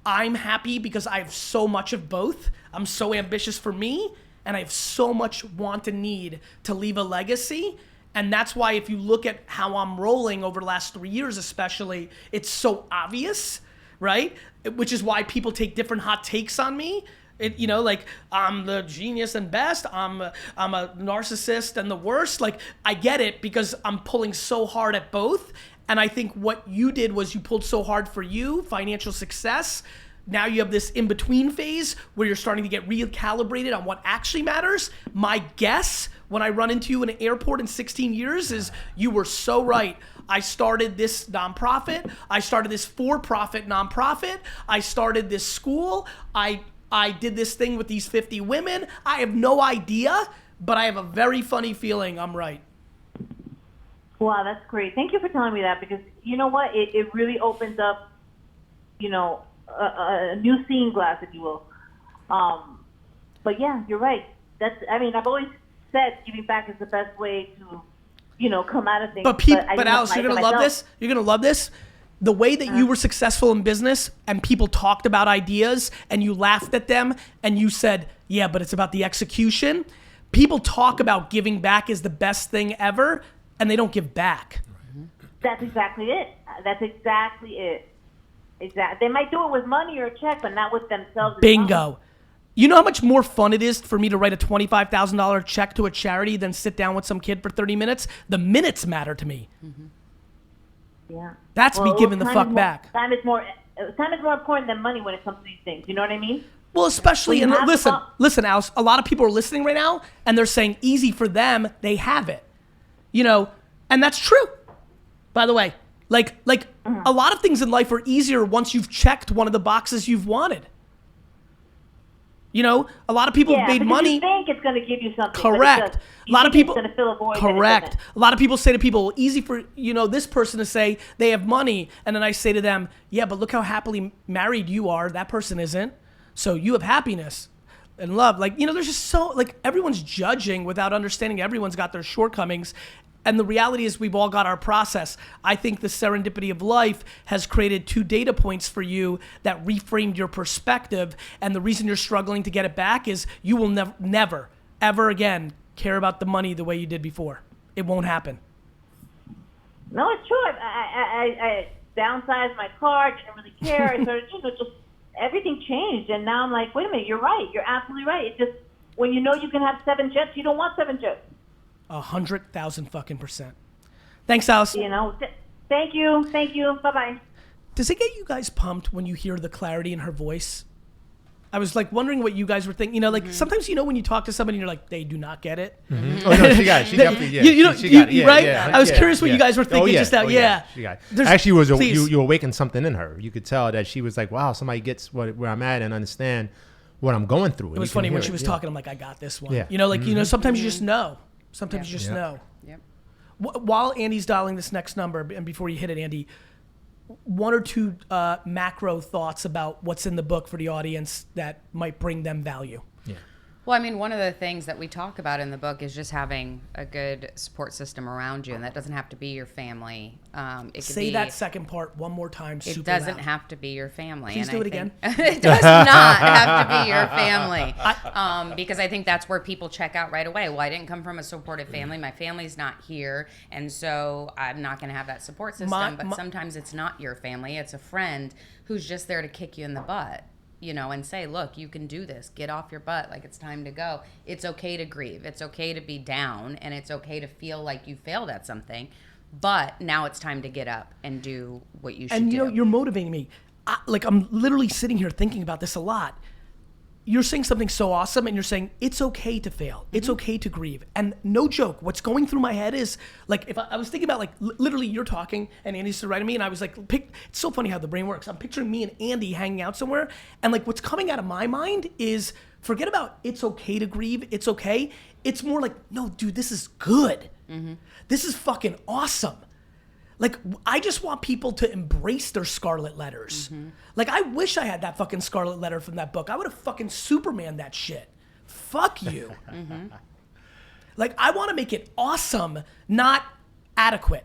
S1: I'm happy because I have so much of both. I'm so ambitious for me, and I have so much want and need to leave a legacy. And that's why if you look at how I'm rolling over the last 3 years especially, it's so obvious, right? Which is why people take different hot takes on me. Like, I'm the genius and best, I'm a narcissist and the worst. Like, I get it because I'm pulling so hard at both. And I think what you did was you pulled so hard for you, financial success. Now you have this in-between phase where you're starting to get recalibrated on what actually matters. My guess when I run into you in an airport in 16 years is you were so right. I started this nonprofit. I started this for-profit nonprofit. I started this school. I did this thing with these 50 women. I have no idea, but I have a very funny feeling I'm right.
S5: Wow, that's great. Thank you for telling me that, because you know what? It really opens up, a new seeing glass, if you will. But yeah, you're right. I've always said giving back is the best way to, come out of things.
S1: But Alice, you're going to love this. You're going to love this. The way that you were successful in business and people talked about ideas and you laughed at them and you said, yeah, but it's about the execution. People talk about giving back is the best thing ever, and they don't give back.
S5: That's exactly it. They might do it with money or a check, but not with themselves.
S1: Bingo. You know how much more fun it is for me to write a $25,000 check to a charity than sit down with some kid for 30 minutes? The minutes matter to me.
S5: Mm-hmm. Yeah.
S1: That's me giving the fuck back.
S5: Time is more important than money when it comes to these things. You know what I mean?
S1: Well, especially, and listen, Alice, a lot of people are listening right now, and they're saying easy for them, they have it. And that's true, by the way. Like a lot of things in life are easier once you've checked one of the boxes you've wanted. A lot of people have made money.
S5: You think it's going to give you something.
S1: Correct. A lot of people.
S5: It's going to fill a void.
S1: Correct. A lot of people say to people, easy for this person to say they have money, and then I say to them, yeah, but look how happily married you are. That person isn't. So you have happiness and love. There's just everyone's judging without understanding everyone's got their shortcomings. And the reality is we've all got our process. I think the serendipity of life has created 2 data points for you that reframed your perspective. And the reason you're struggling to get it back is you will never, ever again care about the money the way you did before. It won't happen.
S5: No, it's true. I downsized my car, didn't really care. I started, just everything changed. And now I'm like, wait a minute, you're right. You're absolutely right. It's just when you know you can have 7 jets, you don't want 7 jets.
S1: 100,000 fucking %. Thanks, Alice.
S5: Thank you. Bye-bye.
S1: Does it get you guys pumped when you hear the clarity in her voice? I was wondering what you guys were thinking. Sometimes when you talk to somebody, you're like, they do not get it.
S2: Mm-hmm. Oh no, she got it. She definitely, yeah. She got it. Yeah,
S1: right?
S2: Yeah,
S1: I was curious what you guys were thinking just now. Yeah.
S2: She got it. Actually, you awakened something in her. You could tell that she was like, wow, somebody gets where I'm at and understand what I'm going through.
S1: It was funny when she was talking. I'm like, I got this one.
S2: Yeah.
S1: Sometimes you just know. Sometimes you just know.
S3: Yep.
S1: While Andy's dialing this next number, and before you hit it, Andy, 1 or 2 macro thoughts about what's in the book for the audience that might bring them value.
S2: Yeah.
S3: Well, one of the things that we talk about in the book is just having a good support system around you, and that doesn't have to be your family. It could
S1: Say that second part one more time.
S3: It doesn't have to be your family.
S1: Please do it again.
S3: It does not have to be your family, because I think that's where people check out right away. Well, I didn't come from a supportive family. My family's not here, and so I'm not going to have that support system. But sometimes it's not your family; it's a friend who's just there to kick you in the butt. And say, look, you can do this. Get off your butt. It's time to go. It's okay to grieve. It's okay to be down, and it's okay to feel like you failed at something. But now it's time to get up and do what you should do.
S1: And you're motivating me. I'm literally sitting here thinking about this a lot. You're saying something so awesome, and you're saying it's okay to fail. It's okay to grieve. And no joke, what's going through my head is if I was thinking about literally you're talking and Andy's right at me, and I was like, it's so funny how the brain works. I'm picturing me and Andy hanging out somewhere, and what's coming out of my mind is forget about it's okay to grieve. It's okay. It's more like, no, dude, this is good. Mm-hmm. This is fucking awesome. Like, I just want people to embrace their scarlet letters. Like, I wish I had that fucking scarlet letter from that book. I would have fucking Superman that shit. Fuck you. Like, I want to make it awesome, not adequate.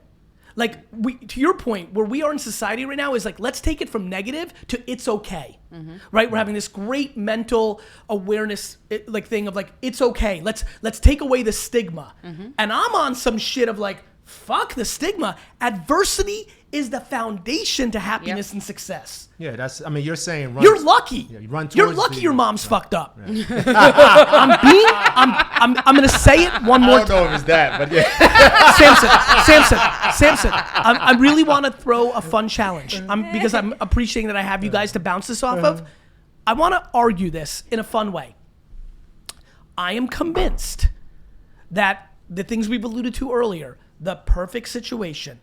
S1: Like, to your point, where we are in society right now is like, let's take it from negative to it's okay, right? We're having this great mental awareness thing of like, it's okay. Let's take away the stigma. And I'm on some shit of like, fuck the stigma. Adversity is the foundation to happiness and success.
S2: Yeah, that's. I mean, you're saying
S1: You're lucky.
S2: Yeah, you run
S1: You're
S2: towards
S1: lucky
S2: the-
S1: your mom's fucked up.
S2: Right.
S1: I'm gonna say it one more
S2: I don't know if it's that, but yeah.
S1: Samson, I really want to throw a fun challenge. Because I'm appreciating that I have you guys to bounce this off of. I want to argue this in a fun way. I am convinced that the things we've alluded to earlier, the perfect situation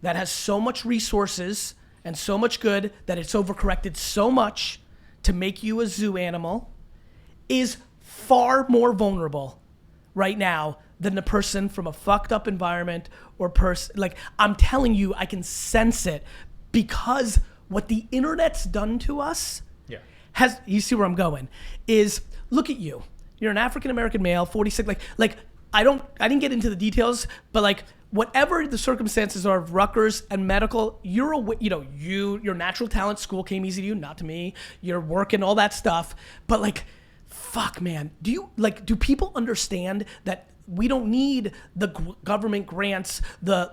S1: that has so much resources and so much good that it's overcorrected so much to make you a zoo animal, is far more vulnerable right now than the person from a fucked up environment or person. Like, I'm telling you, I can sense it because what the internet's done to us you see where I'm going, is look at you. You're an African-American male, 46, like I didn't get into the details, but like whatever the circumstances are of Rutgers and medical, your natural talent, school came easy to you, not to me. You're working all that stuff, but like, fuck, man, do people understand that we don't need the government grants, the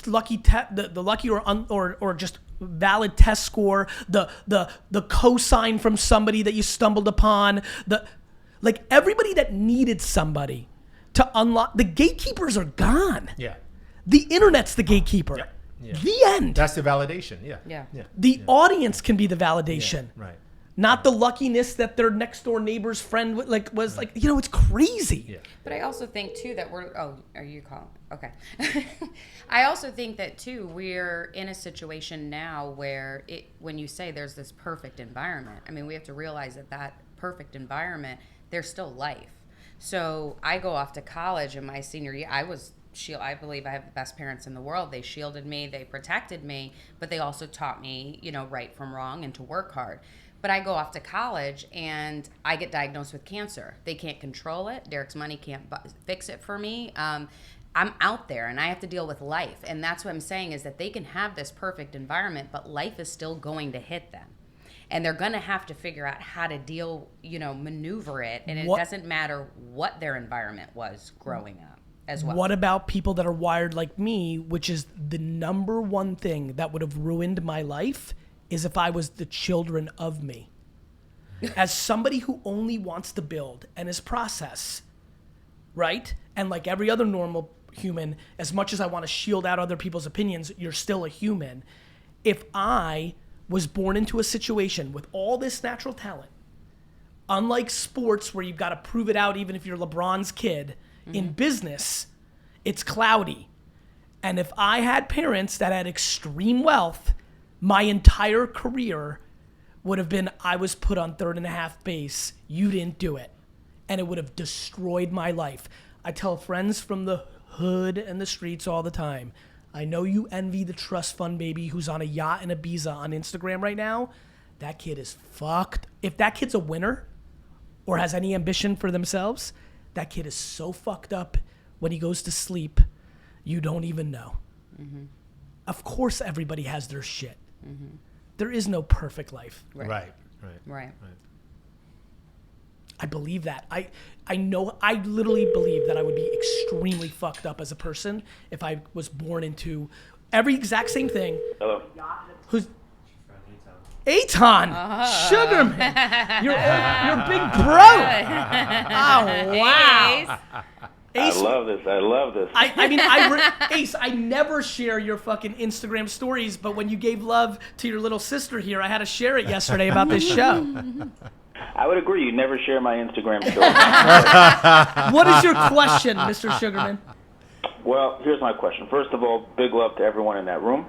S1: lucky or just valid test score, the cosign from somebody that you stumbled upon, like everybody that needed somebody to unlock. The gatekeepers are gone.
S2: Yeah.
S1: The internet's the gatekeeper.
S2: Yeah. Yeah.
S1: The end.
S2: That's the validation. Yeah.
S3: Yeah.
S1: The audience can be the validation.
S2: Yeah. Right.
S1: Not the luckiness that their next door neighbor's friend was like, it's crazy.
S2: Yeah.
S3: But I also think too that are you calling? Okay. I also think that too we're in a situation now where when you say there's this perfect environment, I mean we have to realize that perfect environment, there's still life. So I go off to college in my senior year. I believe I have the best parents in the world. They shielded me, they protected me, but they also taught me, right from wrong and to work hard. But I go off to college and I get diagnosed with cancer. They can't control it. Derek's money can't fix it for me. I'm out there and I have to deal with life. And that's what I'm saying is that they can have this perfect environment, but life is still going to hit them. And they're going to have to figure out how to deal, maneuver it. And it doesn't matter what their environment was growing up as well.
S1: What about people that are wired like me, which is the number one thing that would have ruined my life is if I was the children of me. As somebody who only wants to build and is process, right? And like every other normal human, as much as I want to shield out other people's opinions, you're still a human. If I was born into a situation with all this natural talent, unlike sports where you've got to prove it out even if you're LeBron's kid, in business, it's cloudy. And if I had parents that had extreme wealth, my entire career would have been, I was put on third and a half base, you didn't do it. And it would have destroyed my life. I tell friends from the hood and the streets all the time, I know you envy the trust fund baby who's on a yacht in Ibiza on Instagram right now. That kid is fucked. If that kid's a winner or has any ambition for themselves, that kid is so fucked up when he goes to sleep, you don't even know. Of course everybody has their shit. There is no perfect life.
S2: Right.
S1: I believe that. I know, I literally believe that I would be extremely fucked up as a person if I was born into every exact same thing.
S7: Hello.
S1: Who's Eytan Sugarman. You're big bro. Oh, wow. Ace,
S7: I love this.
S1: I mean, Ace, I never share your fucking Instagram stories, but when you gave love to your little sister here, I had to share it yesterday about this show.
S7: I would agree. You never share my Instagram story.
S1: What is your question, Mr. Sugarman?
S7: Well, here's my question. First of all, big love to everyone in that room.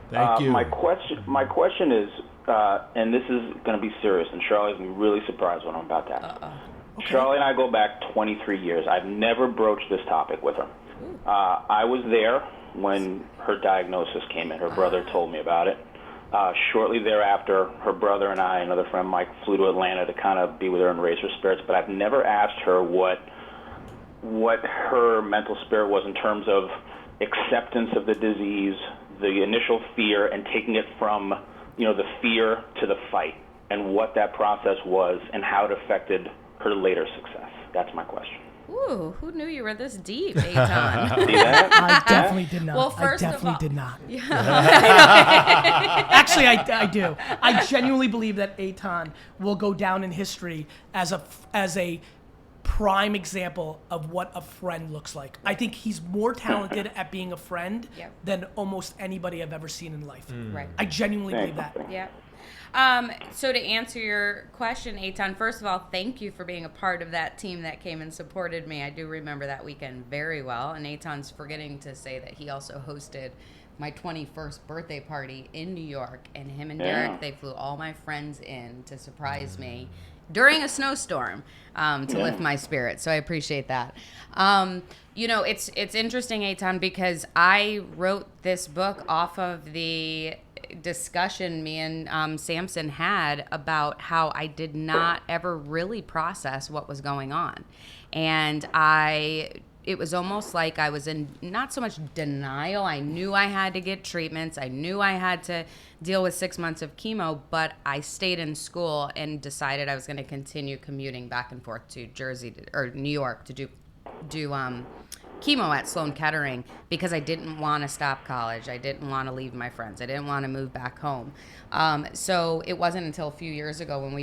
S2: Thank you.
S7: My question is, and this is going to be serious, and Sharlee's going to be really surprised when I'm about to ask. Okay. Sharlee and I go back 23 years. I've never broached this topic with her. I was there when her diagnosis came in. Her brother told me about it. Shortly thereafter, her brother and I, another friend, Mike, flew to Atlanta to kind of be with her and raise her spirits. But I've never asked her what her mental spirit was in terms of acceptance of the disease, the initial fear, and taking it from, the fear to the fight, and what that process was and how it affected her later success. That's my question.
S3: Ooh, who knew you were this deep, Eytan?
S7: See that?
S1: I definitely did not.
S3: Well, first
S1: I
S3: of
S1: definitely
S3: all-
S1: did not. Actually, I do. I genuinely believe that Eytan will go down in history as a prime example of what a friend looks like. I think he's more talented at being a friend
S3: Yep.
S1: than almost anybody I've ever seen in life.
S3: Right.
S1: I genuinely believe that.
S3: Yeah. So to answer your question, Eytan, first of all, thank you for being a part of that team that came and supported me. I do remember that weekend very well. And Eytan's forgetting to say that he also hosted my 21st birthday party in New York. And him and Derek, they flew all my friends in to surprise me during a snowstorm to lift my spirits. So I appreciate that. It's interesting, Eytan, because I wrote this book off of the discussion me and Sampson had about how I did not ever really process what was going on. And it was almost like I was in not so much denial. I knew I had to get treatments. I knew I had to deal with 6 months of chemo, but I stayed in school and decided I was going to continue commuting back and forth to New York to do chemo at Sloan Kettering because I didn't want to stop college. I didn't want to leave my friends. I didn't want to move back home. So it wasn't until a few years ago when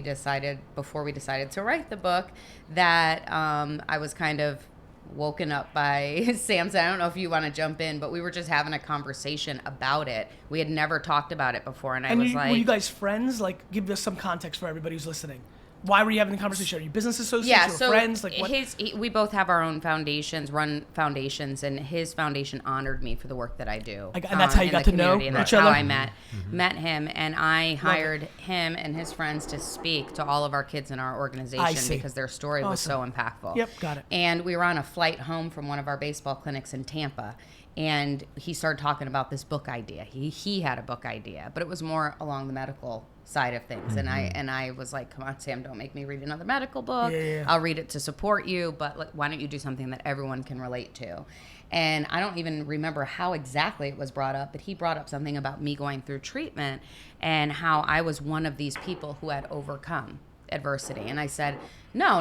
S3: before we decided to write the book, that I was kind of woken up by Sampson. I don't know if you want to jump in, but we were just having a conversation about it. We had never talked about it before, and I was like,
S1: were you guys friends? Like, give us some context for everybody who's listening. Why were you having the conversation? Are you business associates? Or friends? Like what?
S3: We both have our own foundations, run foundations, and his foundation honored me for the work that I do.
S1: And that's how you
S3: in
S1: got
S3: the
S1: to know
S3: community, and
S1: each
S3: that's how
S1: other?
S3: I met him, and I hired him and his friends to speak to all of our kids in our
S1: I
S3: organization
S1: see.
S3: because their story was so impactful.
S1: Yep, got it.
S3: And we were on a flight home from one of our baseball clinics in Tampa, and he started talking about this book idea. He had a book idea, but it was more along the medical side of things. And I was like, come on, Sam, don't make me read another medical book.
S1: Yeah.
S3: I'll read it to support you, but why don't you do something that everyone can relate to? And I don't even remember how exactly it was brought up, but he brought up something about me going through treatment and how I was one of these people who had overcome adversity. And I said, no.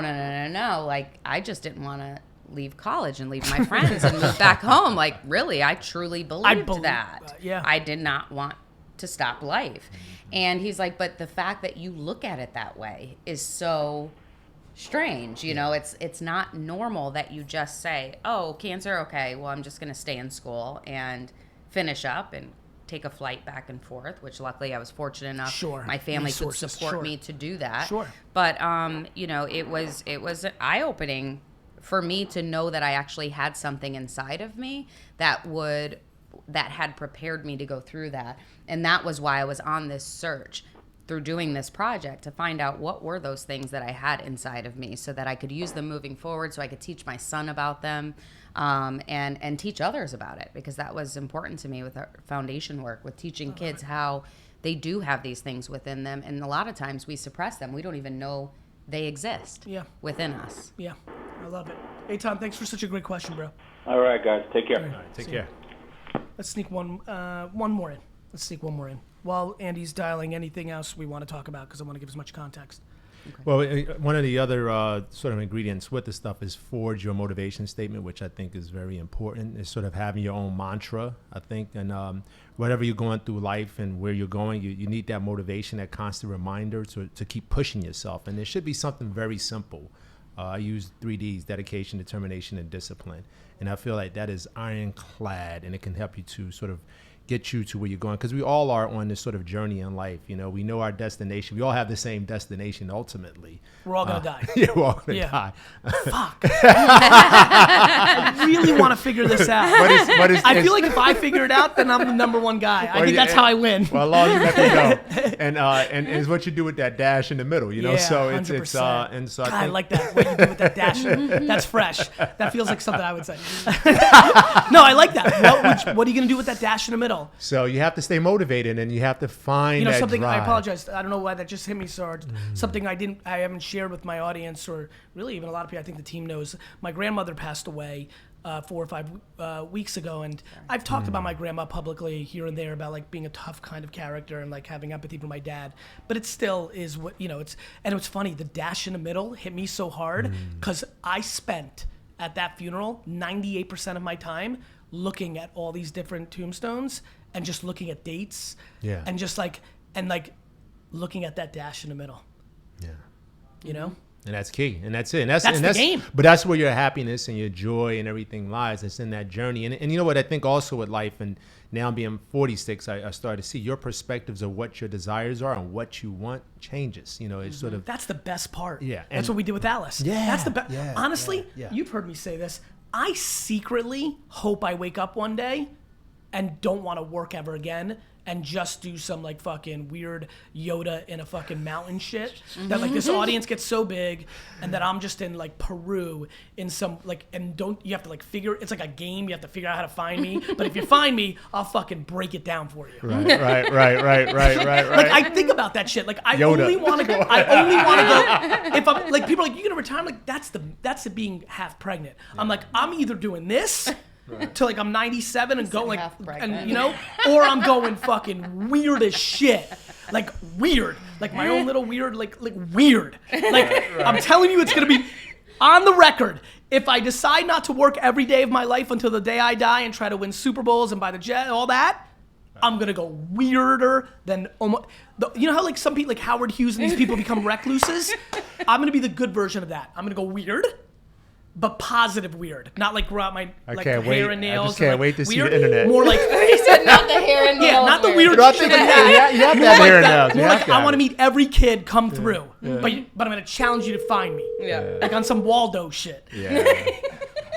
S3: Like, I just didn't want to leave college and leave my friends and move back home. Like, really, I truly believed that.
S1: Yeah.
S3: I did not want to stop life. And he's like, but the fact that you look at it that way is so strange. It's not normal that you just say, oh, cancer, okay, well, I'm just going to stay in school and finish up and take a flight back and forth, which luckily I was fortunate enough. My family could support me to do that. But, it was eye-opening for me to know that I actually had something inside of me that had prepared me to go through that. And that was why I was on this search through doing this project to find out what were those things that I had inside of me so that I could use them moving forward, so I could teach my son about them, and teach others about it, because that was important to me with our foundation work, with teaching kids how they do have these things within them. And a lot of times we suppress them. We don't even know they exist within us.
S1: Yeah, I love it. Eytan, thanks for such a great question, bro.
S7: All right, guys. Take care.
S2: All right, take care.
S1: Let's sneak one more in. Let's sneak one more in. While Andy's dialing anything else we want to talk about, because I want to give as much context.
S2: Okay. Well, one of the other sort of ingredients with this stuff is forge your motivation statement, which I think is very important. It's sort of having your own mantra, I think. And whatever you're going through life and where you're going, you need that motivation, that constant reminder to keep pushing yourself. And there should be something very simple. I use 3 Ds: dedication, determination, and discipline. And I feel like that is ironclad, and it can help you to sort of get you to where you're going, because we all are on this sort of journey in life. You know, we know our destination. We all have the same destination ultimately.
S1: We're all gonna die.
S2: Yeah, we're all gonna die.
S1: Fuck. I really want to figure this out. I feel like if I figure it out, then I'm the number one guy. I think that's how I win.
S2: Well, as long as you let me go, and it's what you do with that dash in the middle. You know, so it's
S1: 100%.
S2: and so
S1: God,
S2: I
S1: I
S2: think,
S1: like that. What you do with that dash. That's fresh. That feels like something I would say. No, I like that. What are you gonna do with that dash in the middle?
S2: so you have to stay motivated, and you have to find that
S1: Something.
S2: drive.
S1: I apologize. I don't know why that just hit me so hard. Something I haven't shared with my audience, or really even a lot of people. I think the team knows. My grandmother passed away 4 or 5 weeks ago, and I've talked about my grandma publicly here and there about like being a tough kind of character and like having empathy for my dad. But it still is what it's. And it was funny. The dash in the middle hit me so hard because I spent at that funeral 98% of my time looking at all these different tombstones and just looking at dates.
S2: Yeah.
S1: And just looking at that dash in the middle.
S2: Yeah.
S1: You know?
S2: And that's key, and that's it. And
S1: That's the game.
S2: But that's where your happiness and your joy and everything lies. It's in that journey. And you know what? I think also with life, and now being 46, I started to see your perspectives of what your desires are and what you want changes. You know, it's sort of.
S1: That's the best part.
S2: Yeah,
S1: That's
S2: and-
S1: what we did with Alice.
S2: Yeah,
S1: That's the best.
S2: yeah,
S1: Honestly,
S2: yeah.
S1: you've heard me say this. I secretly hope I wake up one day and don't want to work ever again and just do some like fucking weird Yoda in a fucking mountain shit. That like this audience gets so big and that I'm just in like Peru in some like, and you have to like it's like a game. You have to figure out how to find me. But if you find me, I'll fucking break it down for you.
S2: Right.
S1: Like I think about that shit. Like I
S2: Yoda.
S1: only want to go. If I'm like people are like, you gonna retire? I'm like that's the being half pregnant. I'm like I'm either doing this till like I'm 97 and go like
S3: half pregnant.
S1: and or I'm going fucking weird as shit. Like weird. Like my own little weird like weird. Like I'm telling you it's gonna be on the record. If I decide not to work every day of my life until the day I die and try to win Super Bowls and buy the jet and all that, I'm gonna go weirder than almost. You know how like some people, like Howard Hughes and these people become recluses? I'm gonna be the good version of that. I'm gonna go weird, but positive weird, not like grow out my like
S2: can't
S1: hair
S2: wait.
S1: and nails.
S2: I just can't
S1: and, like,
S2: wait to see
S1: weird.
S2: the internet.
S1: More like
S3: He said not the hair and nails.
S1: yeah, not the weird
S2: Not
S1: shit
S2: the-
S1: like that.
S2: you have to
S1: More
S2: have
S1: like
S2: hair and
S1: that.
S2: nails. You
S1: More
S2: have
S1: like
S2: to
S1: I
S2: have
S1: want to
S2: it.
S1: meet every kid come through, but I'm gonna challenge you to find me.
S3: Yeah.
S1: Like on some Waldo shit.
S2: Yeah.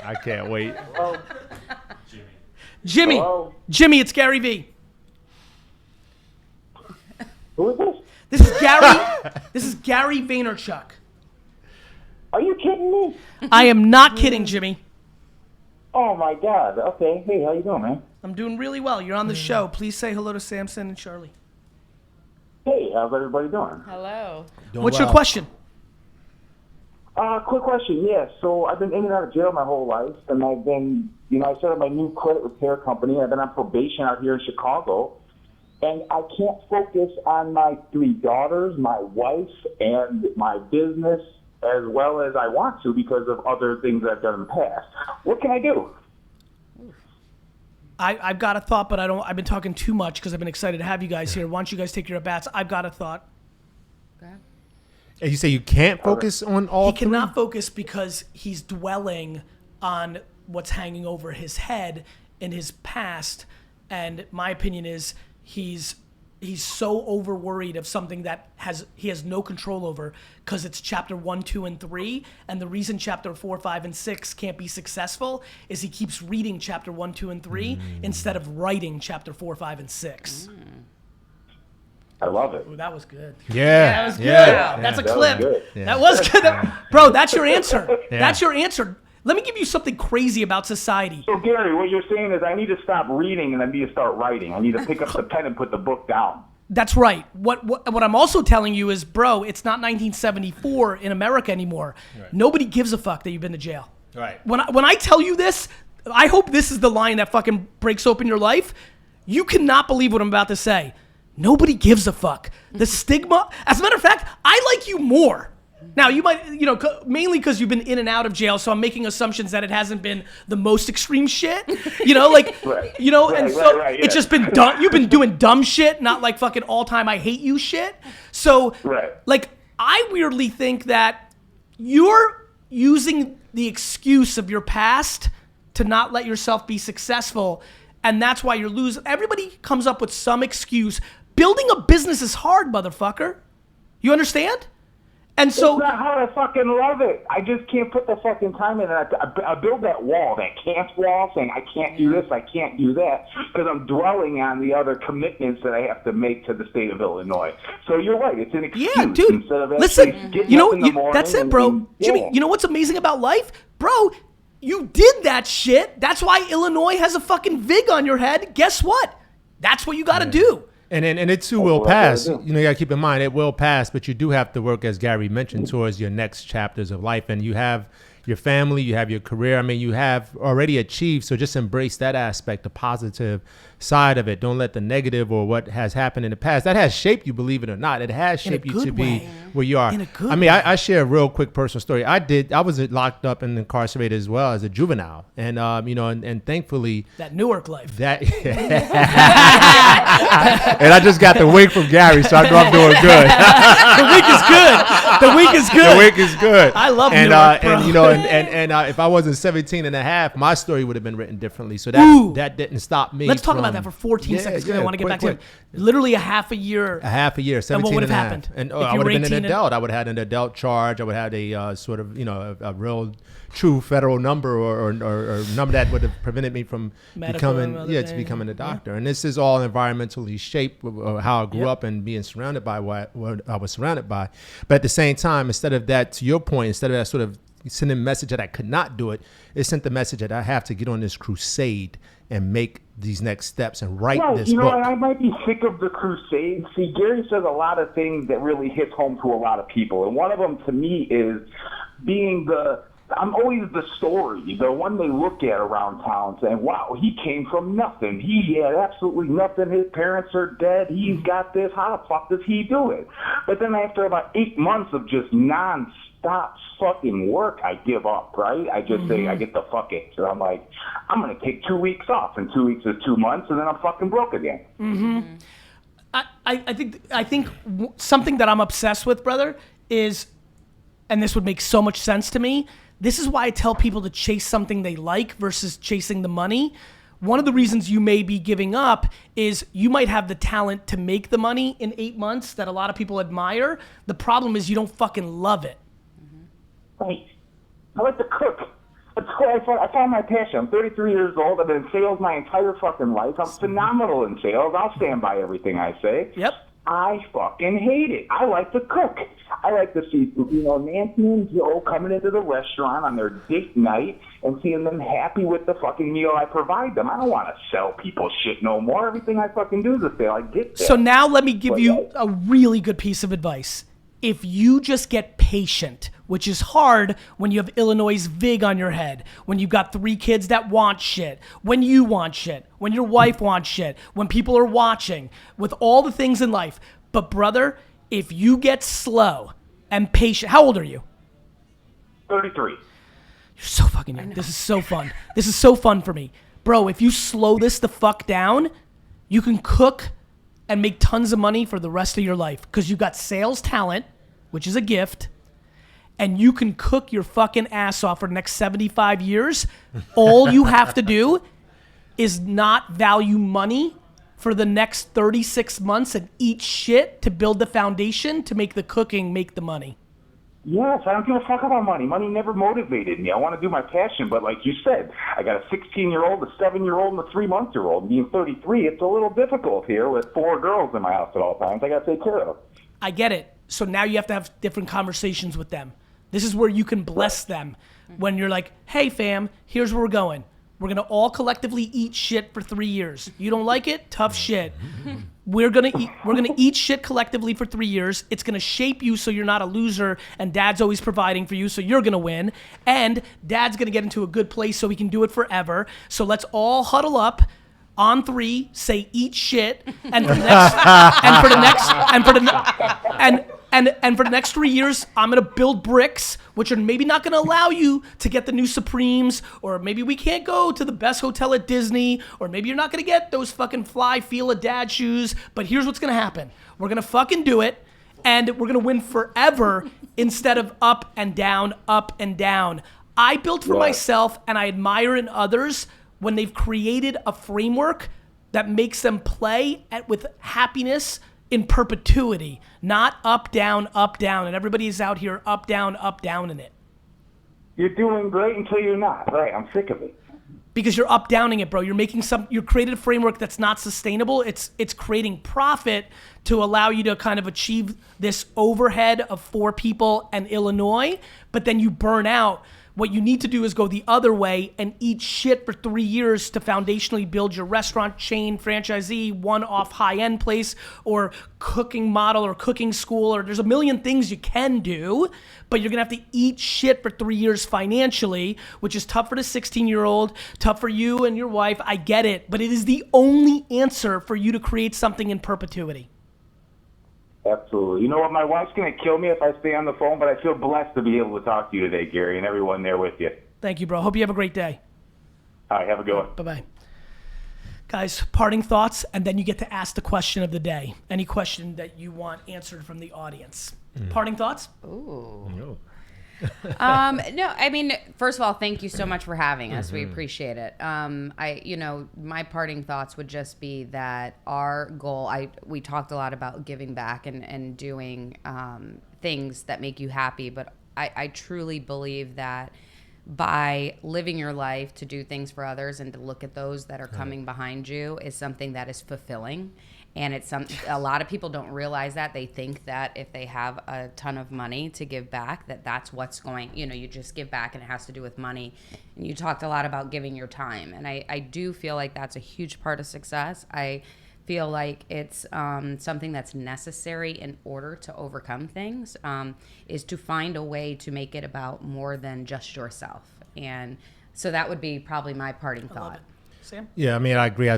S2: I can't wait.
S1: Jimmy,
S8: Hello?
S1: Jimmy, it's Gary V.
S8: Who is this?
S1: This is Gary. This is Gary Vaynerchuk.
S8: Are you kidding me?
S1: I am not kidding, Jimmy.
S8: Oh my God. Okay. Hey, how you doing, man?
S1: I'm doing really well. You're on the show. Please say hello to Sampson and Sharlee.
S8: Hey, how's everybody doing?
S3: Hello.
S1: What's your question?
S8: Quick question. Yeah. So I've been in and out of jail my whole life, and I've been, I started my new credit repair company. I've been on probation out here in Chicago, and I can't focus on my 3 daughters, my wife, and my business as well as I want to because of other things I've done in the past. What can I do?
S1: I've got a thought, but I've been talking too much because I've been excited to have you guys here. Why don't you guys take your at-bats? I've got a thought.
S2: And you say you can't focus on all
S1: He cannot focus because he's dwelling on what's hanging over his head in his past. And my opinion is he's so over worried of something that he has no control over because it's chapter 1, 2, and 3. And the reason chapter 4, 5, and 6 can't be successful is he keeps reading chapter 1, 2, and 3 instead of writing chapter 4, 5, and 6.
S8: I love it.
S1: Ooh, that was good.
S2: Yeah.
S1: That was good.
S2: Yeah.
S1: That's a
S8: That was
S1: clip.
S8: good.
S1: That was good. Bro, that's your answer.
S2: Yeah.
S1: That's your answer. Let me give you something crazy about society.
S8: So, Gary, what you're saying is I need to stop reading and I need to start writing. I need to pick up the pen and put the book down.
S1: That's right. What I'm also telling you is, bro, it's not 1974 in America anymore.
S2: Right.
S1: Nobody gives a fuck that you've been to jail.
S2: Right.
S1: When I tell you this, I hope this is the line that fucking breaks open your life. You cannot believe what I'm about to say. Nobody gives a fuck. The stigma. As a matter of fact, I like you more. Now, you might, mainly because you've been in and out of jail, so I'm making assumptions that it hasn't been the most extreme shit.
S8: Right.
S1: And so
S8: Right,
S1: it's
S8: yeah.
S1: just been dumb. You've been doing dumb shit, not like fucking all-time I hate you shit. So,
S8: Right.
S1: I weirdly think that you're using the excuse of your past to not let yourself be successful. And that's why you're losing. Everybody comes up with some excuse. Building a business is hard, motherfucker. You understand? And so,
S8: it's not hard. I fucking love it. I just can't put the fucking time in. I build that wall, that can't wall, saying I can't do this, I can't do that, because I'm dwelling on the other commitments that I have to make to the state of Illinois. So you're right. It's an excuse.
S1: yeah, dude.
S8: Instead of
S1: Listen,
S8: getting up in the morning
S1: that's it, bro. Jimmy, you know what's amazing about life? Bro, you did that shit. That's why Illinois has a fucking VIG on your head. Guess what? That's what you got to do.
S2: And it too will pass. You know, you gotta keep in mind it will pass, but you do have to work, as Gary mentioned, towards your next chapters of life. And you have your family, you have your career. I mean, you have already achieved. So just embrace that aspect, the positive side of it. Don't let the negative or what has happened in the past that has shaped you, believe it or not. It has shaped you to be where you are. I mean, I share a real quick personal story. I was locked up and incarcerated as well as a juvenile, and you know, and thankfully
S1: that Newark life.
S2: That and I just got the wink from Gary, so I know I'm doing good.
S1: The wink is good. The wink is good.
S2: The wink is good.
S1: I love Newark, bro.
S2: And you know, and if I wasn't 17 and a half, my story would have been written differently. So that didn't stop me.
S1: Let's talk about that for 14 seconds. I want to get back to it. Literally a half a year.
S2: 17
S1: and what would have
S2: and a half.
S1: happened?
S2: And I would have been an adult. I would have had an adult charge. I would have had a sort of, you know, a real true federal number or number that would have prevented me from becoming a doctor. And this is all environmentally shaped how I grew up and being surrounded by what I was surrounded by. But at the same time, instead of that, to your point, instead of that sort of sending a message that I could not do it, it sent the message that I have to get on this crusade and make these next steps and write this book.
S8: Know, I might be sick of the crusade. See, Gary says a lot of things that really hits home to a lot of people. And one of them to me is being I'm always the story, the one they look at around town saying, wow, he came from nothing. He had absolutely nothing. His parents are dead. He's got this. How the fuck does he do it? But then after about 8 months of just non-stop fucking work, I give up, right? I just say, I get the fuck it. So I'm like, I'm going to take 2 weeks off, and 2 weeks is 2 months, and then I'm fucking broke again.
S1: Mm-hmm. I think something that I'm obsessed with, brother, is, and this would make so much sense to me, this is why I tell people to chase something they like versus chasing the money. One of the reasons you may be giving up is you might have the talent to make the money in 8 months that a lot of people admire. The problem is you don't fucking love it.
S8: Right. I like to cook. I found my passion. I'm 33 years old. I've been in sales my entire fucking life. I'm phenomenal in sales. I'll stand by everything I say.
S1: Yep.
S8: I fucking hate it. I like to cook. I like to see, Nancy and Joe coming into the restaurant on their date night and seeing them happy with the fucking meal I provide them. I don't want to sell people shit no more. Everything I fucking do is a sale. I get that.
S1: So now let me give you a really good piece of advice. If you just get patient, which is hard when you have Illinois' VIG on your head, when you've got 3 kids that want shit, when you want shit, when your wife wants shit, when people are watching, with all the things in life. But brother, if you get slow and patient, how old are you?
S8: 33.
S1: You're so fucking young. This is so fun. This is so fun for me. Bro, if you slow this the fuck down, you can cook and make tons of money for the rest of your life because you got sales talent, which is a gift, and you can cook your fucking ass off for the next 75 years. All you have to do is not value money for the next 36 months and eat shit to build the foundation to make the cooking make the money.
S8: Yes, I don't give a fuck about money. Money never motivated me. I want to do my passion, but like you said, I got a 16-year-old, a 7-year-old, and a 3-month-year-old. Being 33, it's a little difficult here with 4 girls in my house at all times. I got to take care of.
S1: I get it. So now you have to have different conversations with them. This is where you can bless them when you're like, hey fam, here's where we're going. We're going to all collectively eat shit for 3 years. You don't like it? Tough shit. We're going to eat shit collectively for 3 years. It's going to shape you so you're not a loser, and dad's always providing for you, so you're going to win. And dad's going to get into a good place so he can do it forever. So let's all huddle up on 3, say eat shit, and for the next 3 years, I'm gonna build bricks, which are maybe not gonna allow you to get the new Supremes, or maybe we can't go to the best hotel at Disney, or maybe you're not gonna get those fucking fly Fila dad shoes. But here's what's gonna happen: we're gonna fucking do it, and we're gonna win forever instead of up and down, up and down. I built for myself, and I admire in others when they've created a framework that makes them play with happiness in perpetuity, not up, down, and everybody is out here up, down in it.
S8: You're doing great until you're not. Right, I'm sick of it.
S1: Because you're up downing it, bro. You're created a framework that's not sustainable. It's creating profit to allow you to kind of achieve this overhead of 4 people and Illinois, but then you burn out. What you need to do is go the other way and eat shit for 3 years to foundationally build your restaurant chain, franchisee, one-off high-end place, or cooking model or cooking school, or there's a million things you can do, but you're gonna have to eat shit for 3 years financially, which is tough for the 16-year-old, tough for you and your wife. I get it, but it is the only answer for you to create something in perpetuity.
S8: Absolutely. You know what? My wife's going to kill me if I stay on the phone, but I feel blessed to be able to talk to you today, Gary, and everyone there with you.
S1: Thank you, bro. Hope you have a great day.
S8: All right, have a good one.
S1: Bye-bye. Guys, parting thoughts, and then you get to ask the question of the day. Any question that you want answered from the audience. Parting thoughts?
S3: Ooh.
S2: No.
S3: No, I mean, first of all, thank you so much for having us. We appreciate it. My parting thoughts would just be that our goal, we talked a lot about giving back and doing things that make you happy, but I truly believe that by living your life to do things for others and to look at those that are coming behind you is something that is fulfilling. And it's a lot of people don't realize that. They think that if they have a ton of money to give back, that's what's going, you just give back and it has to do with money. And you talked a lot about giving your time. And I do feel like that's a huge part of success. I feel like it's something that's necessary in order to overcome things, is to find a way to make it about more than just yourself. And so that would be probably my parting thought.
S1: Sam?
S2: Yeah, I mean, I agree.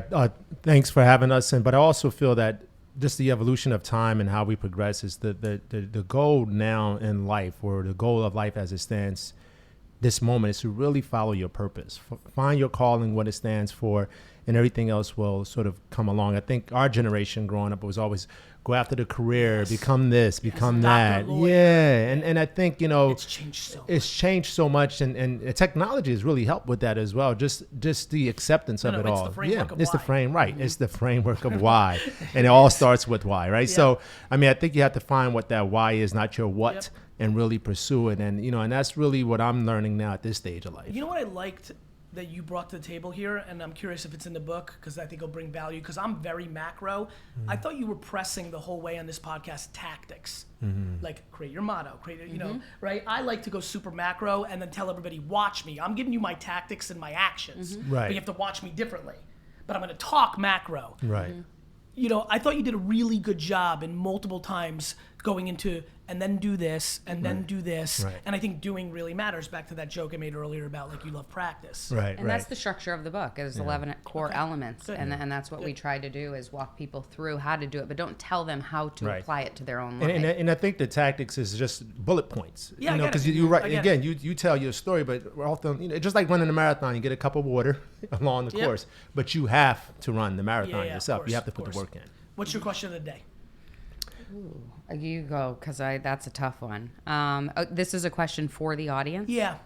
S2: Thanks for having us, but I also feel that just the evolution of time and how we progress is the goal now in life, or the goal of life as it stands this moment, is to really follow your purpose. Find your calling, what it stands for, and everything else will sort of come along. I think our generation growing up was always go after the career, become this, become that.
S1: Lawyer.
S2: Yeah, and I think,
S1: It's changed so much.
S2: and technology has really helped with that as well. Just the acceptance of it all.
S1: It's the framework of
S2: it's
S1: why.
S2: the frame, right? It's the framework of why, and it all starts with why, right?
S1: Yeah.
S2: So, I mean, I think you have to find what that why is, not your what, and really pursue it. And and that's really what I'm learning now at this stage of life.
S1: You know what I liked that you brought to the table here, and I'm curious if it's in the book, because I think it'll bring value, because I'm very macro. I thought you were pressing the whole way on this podcast tactics, like create your motto, right? I like to go super macro and then tell everybody, watch me. I'm giving you my tactics and my actions,
S2: Right.
S1: but you have to watch me differently. But I'm going to talk macro.
S2: Right.
S1: I thought you did a really good job in multiple times going into and then do this and then do this.
S2: Right.
S1: And I think doing really matters, back to that joke I made earlier about like you love practice.
S2: Right.
S3: And that's the structure of the book. There's 11 core elements.
S1: Good.
S3: And that's what we try to do, is walk people through how to do it, but don't tell them how to
S2: Right.
S3: apply it to their own life.
S2: And I think the tactics is just bullet points.
S1: Yeah, I get
S2: because
S1: it.
S2: you right
S1: I get
S2: again. You tell your story, but we're often just like running a marathon. You get a cup of water along the
S1: Yep.
S2: course, but you have to run the marathon
S1: Yeah,
S2: yourself.
S1: of
S2: You have to
S1: course,
S2: put the
S1: of
S2: work in.
S1: What's your question of the day?
S3: You go, because that's a tough one. This is a question for the audience.
S1: Yeah,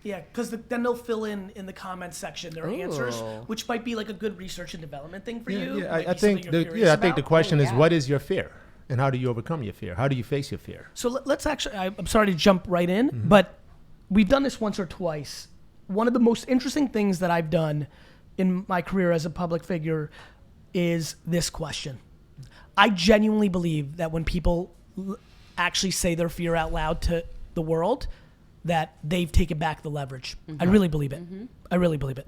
S1: because then they'll fill in the comments section their answers, which might be like a good research and development thing for you.
S2: Yeah,
S1: Might
S2: I
S1: be
S2: think
S1: something you're curious
S2: I think the
S1: about.
S2: question is,
S3: yeah.
S2: what is your fear, and how do you overcome your fear? How do you face your fear?
S1: So let's actually, I'm sorry to jump right in, but we've done this once or twice. One of the most interesting things that I've done in my career as a public figure is this question. I genuinely believe that when people actually say their fear out loud to the world, that they've taken back the leverage. I really believe it. I really believe it.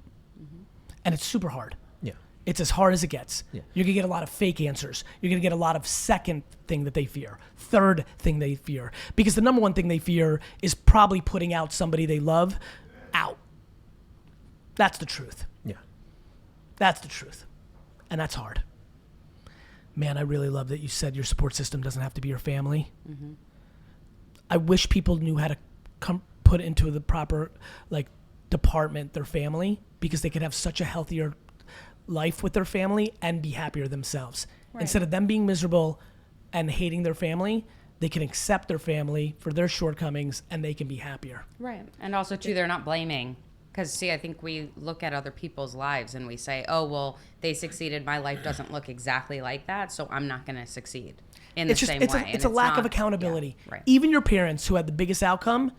S1: And it's super hard.
S2: Yeah.
S1: It's as hard as it gets.
S2: Yeah.
S1: You're gonna get a lot of fake answers. You're gonna get a lot of second thing that they fear, third thing they fear. Because the number one thing they fear is probably putting out somebody they love out. That's the truth.
S2: Yeah.
S1: That's the truth. And that's hard. Man, I really love that you said your support system doesn't have to be your family. I wish people knew how to put into the proper department their family, because they could have such a healthier life with their family and be happier themselves.
S3: Right.
S1: Instead of them being miserable and hating their family, they can accept their family for their shortcomings and they can be happier.
S3: Right. And also, too, they're not blaming, Because, see, I think we look at other people's lives and we say, oh, well, they succeeded. My life doesn't look exactly like that, so I'm not going to succeed in the same way.
S1: It's a lack of accountability.
S3: Yeah, right.
S1: Even your parents who had the biggest outcome,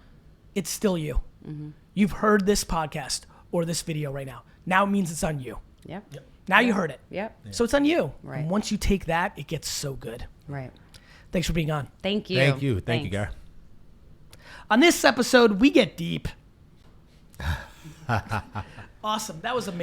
S1: it's still you.
S3: Mm-hmm.
S1: You've heard this podcast or this video right now. Now it means it's on you.
S3: Yep.
S1: Now you heard it.
S3: Yep.
S1: So it's on you.
S3: Right.
S1: And once you take that, it gets so good.
S3: Right.
S1: Thanks for being on.
S3: Thank you.
S2: Thank you,
S3: Thanks.
S2: Gary.
S1: On this episode, we get deep. Awesome. That was amazing.